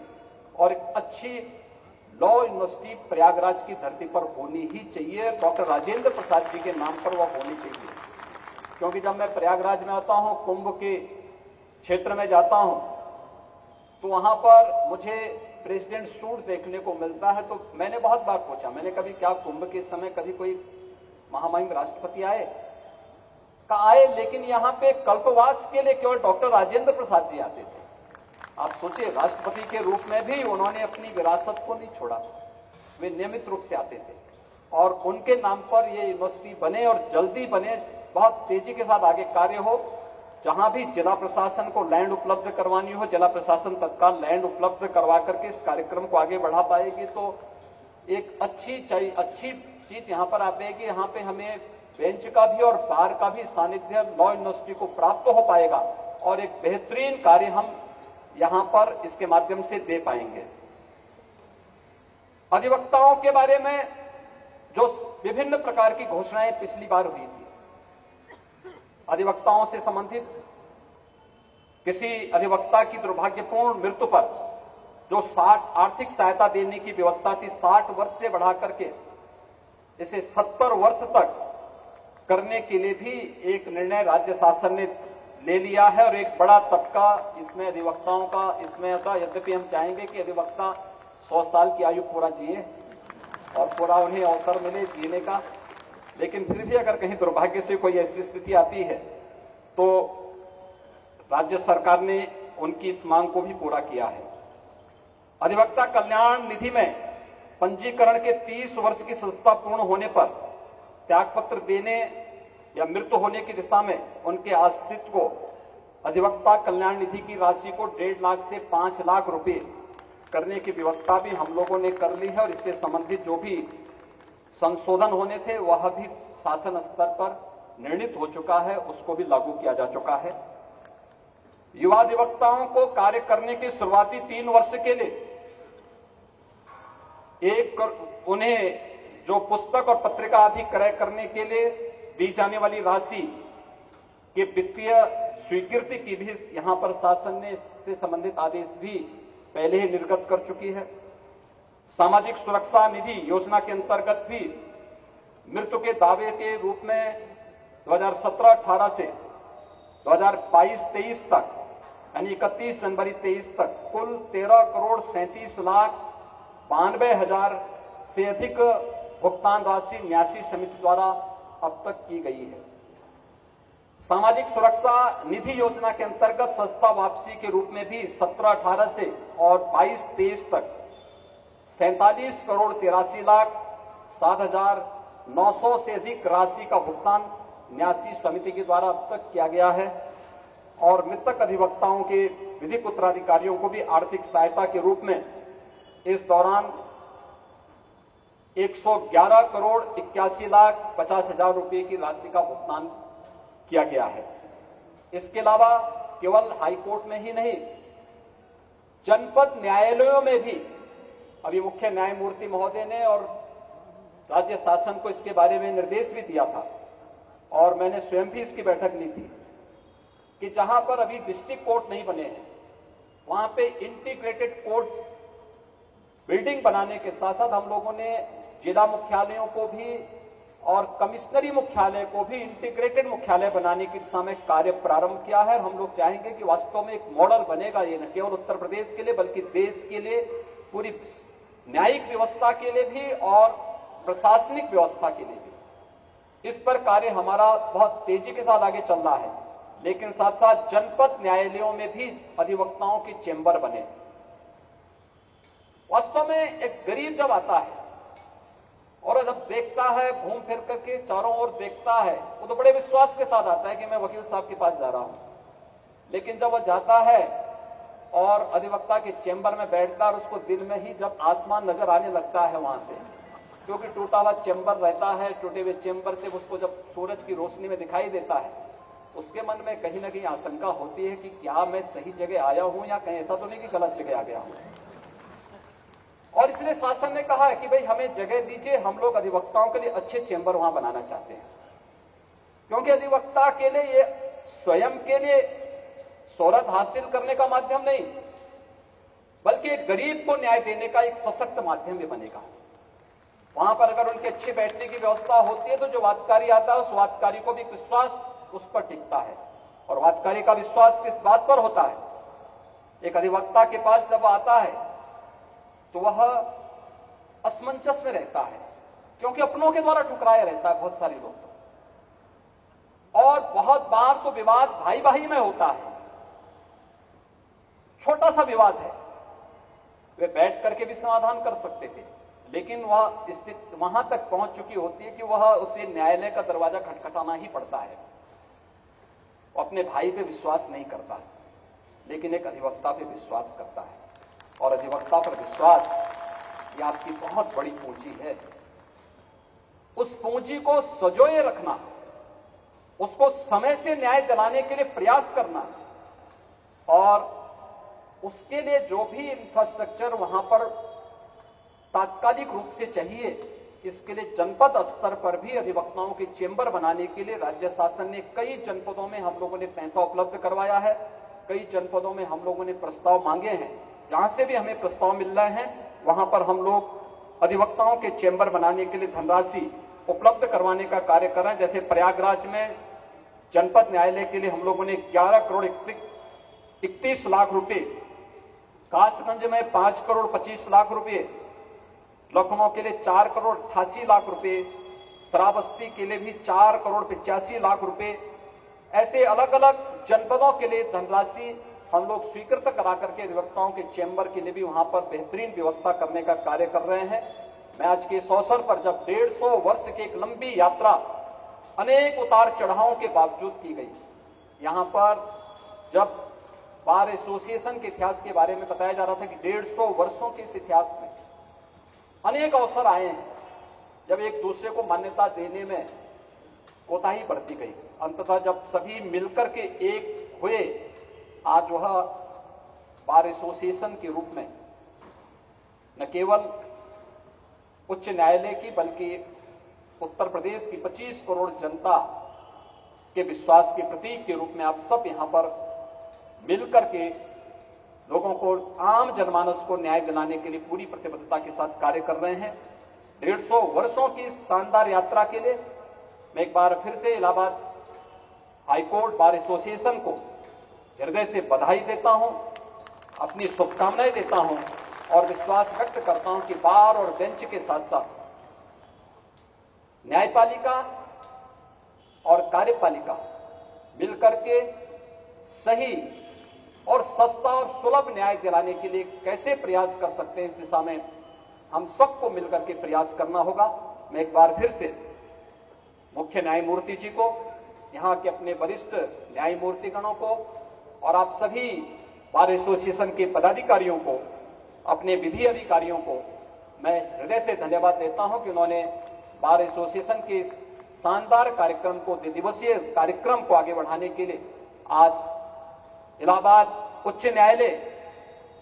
और एक अच्छी लॉ यूनिवर्सिटी प्रयागराज की धरती पर होनी ही चाहिए। डॉक्टर राजेंद्र प्रसाद जी के नाम पर वह होनी चाहिए, क्योंकि जब मैं प्रयागराज में आता हूं, कुंभ के क्षेत्र में जाता हूं, तो वहां पर मुझे प्रेसिडेंट सूट देखने को मिलता है। तो मैंने बहुत बार पूछा, मैंने कभी क्या कुंभ के समय कभी कोई महामहिम राष्ट्रपति आए? कहा आए, लेकिन यहां पे कल्पवास के लिए केवल डॉक्टर राजेंद्र प्रसाद जी आते थे। आप सोचिए, राष्ट्रपति के रूप में भी उन्होंने अपनी विरासत को नहीं छोड़ा, वे नियमित रूप से आते थे और उनके नाम पर ये यूनिवर्सिटी बने और जल्दी बने, बहुत तेजी के साथ आगे कार्य हो। जहां भी जिला प्रशासन को लैंड उपलब्ध करवानी हो, जिला प्रशासन तत्काल लैंड उपलब्ध करवा करके इस कार्यक्रम को आगे बढ़ा पाएगी। तो एक अच्छी चीज यहां पर आ पाएगी। यहां पे हमें बेंच का भी और बार का भी सानिध्य लॉ यूनिवर्सिटी को प्राप्त हो पाएगा और एक बेहतरीन कार्य हम यहां पर इसके माध्यम से दे पाएंगे। अधिवक्ताओं के बारे में जो विभिन्न प्रकार की घोषणाएं पिछली बार हुई थी, अधिवक्ताओं से संबंधित किसी अधिवक्ता की दुर्भाग्यपूर्ण मृत्यु पर जो 60 आर्थिक सहायता देने की व्यवस्था थी, 60 वर्ष से बढ़ा करके इसे 70 वर्ष तक करने के लिए भी एक निर्णय राज्य शासन ने ले लिया है और एक बड़ा तबका इसमें अधिवक्ताओं का इसमें आता। यद्यपि हम चाहेंगे कि अधिवक्ता 100 साल की आयु पूरा जिए और पूरा उन्हें अवसर मिले जीने का, लेकिन फिर भी अगर कहीं दुर्भाग्य से कोई ऐसी स्थिति आती है तो राज्य सरकार ने उनकी इस मांग को भी पूरा किया है। अधिवक्ता कल्याण निधि में पंजीकरण के 30 वर्ष की संस्था पूर्ण होने पर त्यागपत्र देने या मृत्यु होने की दिशा में उनके आश्रित को अधिवक्ता कल्याण निधि की राशि को 1.5 लाख से 5 लाख रुपए करने की व्यवस्था भी हम लोगों ने कर ली है और इससे संबंधित जो भी संशोधन होने थे वह भी शासन स्तर पर निर्णित हो चुका है, उसको भी लागू किया जा चुका है। युवा अधिवक्ताओं को कार्य करने के शुरुआती 3 वर्ष के लिए उन्हें जो पुस्तक और पत्रिका आदि क्रय करने के लिए दी जाने वाली राशि के वित्तीय स्वीकृति की भी यहां पर शासन ने इससे संबंधित आदेश भी पहले ही निर्गत कर चुकी है। सामाजिक सुरक्षा निधि योजना के अंतर्गत भी मृत्यु के दावे के रूप में 2017-18 से 2022-23 तक यानी 31 जनवरी 23 तक कुल 13,37,92,000 से अधिक भुगतान राशि न्यासी समिति द्वारा अब तक की गई है। सामाजिक सुरक्षा निधि योजना के अंतर्गत सस्ता वापसी के रूप में भी 17-18 से और 22-23 तक 47,83,07,900 से अधिक राशि का भुगतान न्यासी समिति के द्वारा अब तक किया गया है और मृतक अधिवक्ताओं के विधिक उत्तराधिकारियों को भी आर्थिक सहायता के रूप में इस दौरान 111,81,50,000 रुपए की राशि का भुगतान किया गया है। इसके अलावा केवल हाईकोर्ट में ही नहीं, जनपद न्यायालयों में भी अभी मुख्य न्यायमूर्ति महोदय ने और राज्य शासन को इसके बारे में निर्देश भी दिया था और मैंने स्वयं भी इसकी बैठक ली थी कि जहां पर अभी डिस्ट्रिक्ट कोर्ट नहीं बने हैं वहां पे इंटीग्रेटेड कोर्ट बिल्डिंग बनाने के साथ साथ हम लोगों ने जिला मुख्यालयों को भी और कमिश्नरी मुख्यालय को भी इंटीग्रेटेड मुख्यालय बनाने की दिशा में कार्य प्रारंभ किया है। हम लोग चाहेंगे कि वास्तव में एक मॉडल बनेगा, ये न केवल उत्तर प्रदेश के लिए बल्कि देश के लिए, पूरी न्यायिक व्यवस्था के लिए भी और प्रशासनिक व्यवस्था के लिए भी। इस पर कार्य हमारा बहुत तेजी के साथ आगे चल रहा है, लेकिन साथ साथ जनपद न्यायालयों में भी अधिवक्ताओं के चेंबर बने। वास्तव में एक गरीब जब आता है और जब देखता है, घूम फिर करके चारों ओर देखता है, वो तो बड़े विश्वास के साथ आता है कि मैं वकील साहब के पास जा रहा हूं। लेकिन जब वह जाता है और अधिवक्ता के चेंबर में बैठता है और उसको दिन में ही जब आसमान नजर आने लगता है वहां से, क्योंकि टूटा हुआ चेंबर रहता है, टूटे हुए चेंबर से उसको जब सूरज की रोशनी में दिखाई देता है, उसके मन में कहीं ना कहीं आशंका होती है कि क्या मैं सही जगह आया हूं या कहीं ऐसा तो नहीं कि गलत जगह आ गया हूं। और इसलिए शासन ने कहा है कि भाई हमें जगह दीजिए, हम लोग अधिवक्ताओं के लिए अच्छे चेंबर वहां बनाना चाहते हैं, क्योंकि अधिवक्ता के लिए ये स्वयं के लिए शोहरत हासिल करने का माध्यम नहीं, बल्कि एक गरीब को न्याय देने का एक सशक्त माध्यम भी बनेगा। वहां पर अगर उनके अच्छे बैठने की व्यवस्था होती है तो जो वादकारी आता है उस वादकारी को भी विश्वास उस पर टिकता है। और वादकारी का विश्वास किस बात पर होता है? एक अधिवक्ता के पास जब आता है तो वह असमंजस में रहता है, क्योंकि अपनों के द्वारा ठुकराया रहता है बहुत सारे लोग तो। और बहुत बार तो विवाद भाई भाई में होता है, छोटा सा विवाद है, वे बैठ करके भी समाधान कर सकते थे, लेकिन वह स्थिति वहां तक पहुंच चुकी होती है कि वह उसे न्यायालय का दरवाजा खटखटाना ही पड़ता है। वो अपने भाई पे विश्वास नहीं करता, लेकिन एक अधिवक्ता पे विश्वास करता है। और अधिवक्ता पर विश्वास ये आपकी बहुत बड़ी पूंजी है। उस पूंजी को संजोए रखना, उसको समय से न्याय दिलाने के लिए प्रयास करना और उसके लिए जो भी इंफ्रास्ट्रक्चर वहां पर तात्कालिक रूप से चाहिए, इसके लिए जनपद स्तर पर भी अधिवक्ताओं के चेंबर बनाने के लिए राज्य शासन ने कई जनपदों में हम लोगों ने पैसा उपलब्ध करवाया है। कई जनपदों में हम लोगों ने प्रस्ताव मांगे हैं, जहां से भी हमें प्रस्ताव मिल रहे हैं वहां पर हम लोग अधिवक्ताओं के चेंबर बनाने के लिए धनराशि उपलब्ध करवाने का कार्य कर रहे हैं। जैसे प्रयागराज में जनपद न्यायालय के लिए हम लोगों ने 11,31 लाख रुपए, कासगंज में 5,25 रुपए, लखनऊ के लिए 4,88 रुपए, श्रावस्ती के लिए भी 4,85 रुपए, ऐसे अलग अलग जनपदों के लिए धनराशि हम लोग स्वीकृत करा करके अधिवक्ताओं के चेंबर के लिए भी वहां पर बेहतरीन व्यवस्था करने का कार्य कर रहे हैं। मैं आज के इस अवसर पर जब 150 वर्ष की एक लंबी यात्रा अनेक उतार चढ़ावों के बावजूद की गई। यहां पर जब बार एसोसिएशन के इतिहास के बारे में बताया जा रहा था कि 150 वर्षों के इस इतिहास में अनेक अवसर आए हैं जब एक दूसरे को मान्यता देने में कोताही बरती गई। अंततः जब सभी मिलकर के एक हुए, आज वह बार एसोसिएशन के रूप में न केवल उच्च न्यायालय की बल्कि उत्तर प्रदेश की 25 करोड़ जनता के विश्वास के प्रतीक के रूप में आप सब यहां पर मिलकर के लोगों को, आम जनमानस को न्याय दिलाने के लिए पूरी प्रतिबद्धता के साथ कार्य कर रहे हैं। 150 वर्षों की शानदार यात्रा के लिए मैं एक बार फिर से इलाहाबाद हाईकोर्ट बार एसोसिएशन को हृदय से बधाई देता हूं, अपनी शुभकामनाएं देता हूं और विश्वास व्यक्त करता हूं कि बार और बेंच के साथ साथ न्यायपालिका और कार्यपालिका मिलकर के सही और सस्ता और सुलभ न्याय दिलाने के लिए कैसे प्रयास कर सकते हैं, इस दिशा में हम सबको मिलकर के प्रयास करना होगा। मैं एक बार फिर से मुख्य न्यायमूर्ति जी को, यहां के अपने वरिष्ठ न्यायमूर्तिगणों को और आप सभी बार एसोसिएशन के पदाधिकारियों को, अपने विधि अधिकारियों को मैं हृदय से धन्यवाद देता हूं कि उन्होंने बार एसोसिएशन के इस शानदार कार्यक्रम को, दिवसीय कार्यक्रम को आगे बढ़ाने के लिए आज इलाहाबाद उच्च न्यायालय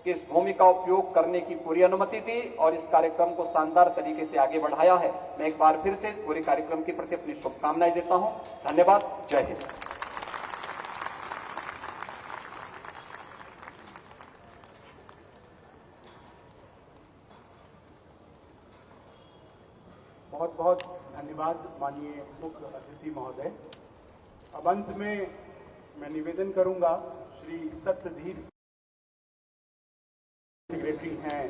की इस भूमि का उपयोग करने की पूरी अनुमति दी और इस कार्यक्रम को शानदार तरीके से आगे बढ़ाया है। मैं एक बार फिर से इस पूरे कार्यक्रम के प्रति अपनी शुभकामनाएं देता हूं। धन्यवाद। जय हिंद। बहुत बहुत धन्यवाद माननीय मुख्य अतिथि महोदय। अब अंत में मैं निवेदन करूंगा, श्री सत्यधीर सेक्रेटरी हैं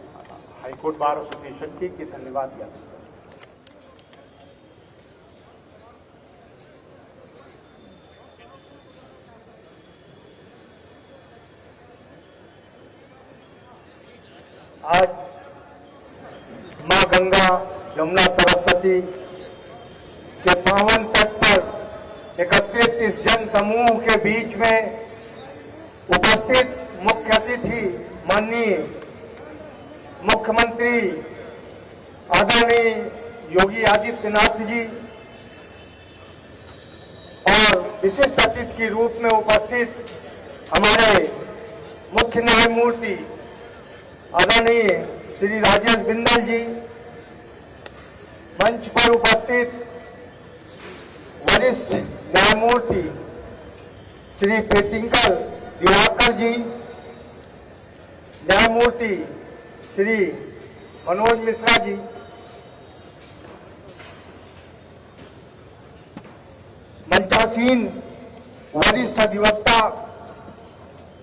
हाईकोर्ट बार एसोसिएशन के, धन्यवाद ज्ञापित करें। आज मां गंगा यमुना सरस्वती के पावन तट पर एकत्रित इस जन समूह के बीच में उपस्थित मुख्य अतिथि माननीय मुख्यमंत्री आदरणीय योगी आदित्यनाथ जी और विशिष्ट अतिथि के रूप में उपस्थित हमारे मुख्य न्यायमूर्ति आदरणीय श्री राजेश बिंदल जी, मंच पर उपस्थित वरिष्ठ न्यायमूर्ति श्री प्रीतिंकर दिवाकर जी, न्यायमूर्ति श्री मनोज मिश्रा जी, मंचासीन वरिष्ठ अधिवक्ता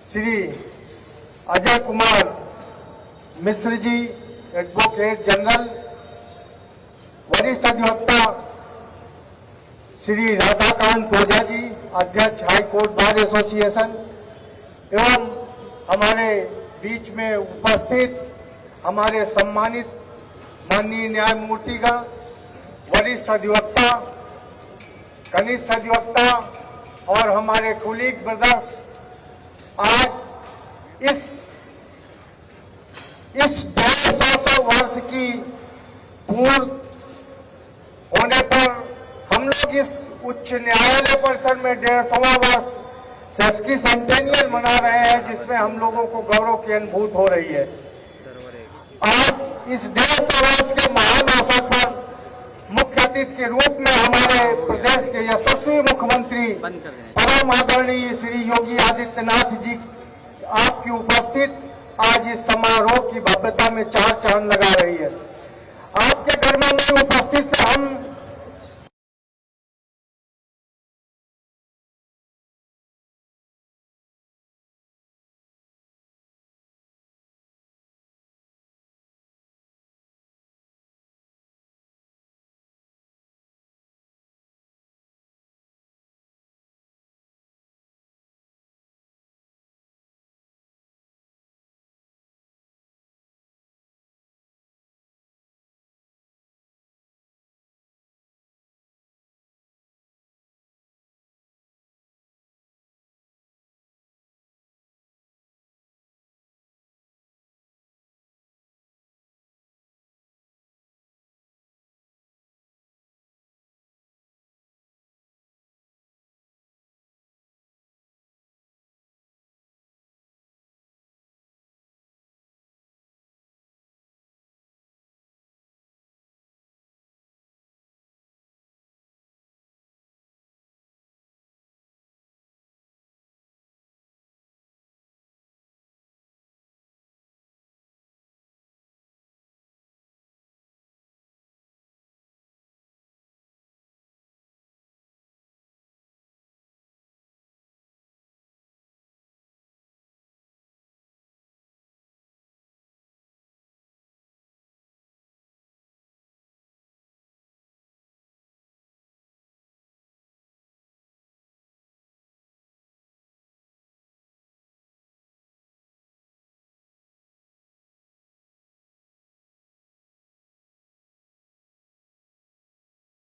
श्री अजय कुमार मिश्र जी, एडवोकेट जनरल, वरिष्ठ अधिवक्ता श्री राधाकांत ओझा जी, अध्यक्ष हाईकोर्ट बार एसोसिएशन, एवं हमारे बीच में उपस्थित हमारे सम्मानित माननीय न्यायमूर्तिगण, वरिष्ठ अधिवक्ता, कनिष्ठ अधिवक्ता और हमारे कुलीग ब्रदर्स, आज इस 150 वर्ष की पूर्ण होने पर हम लोग इस उच्च न्यायालय परिसर में 150वां वर्ष शासकीय सेंटेनियल मना रहे हैं, जिसमें हम लोगों को गौरव की अनुभूति हो रही है। आज इस 150 वर्ष के महान अवसर पर मुख्य अतिथि के रूप में हमारे प्रदेश के यशस्वी मुख्यमंत्री परम आदरणीय श्री योगी आदित्यनाथ जी आपकी उपस्थित आज इस समारोह की भव्यता में चार चांद लगा रही है। आपके घर में उपस्थित से हम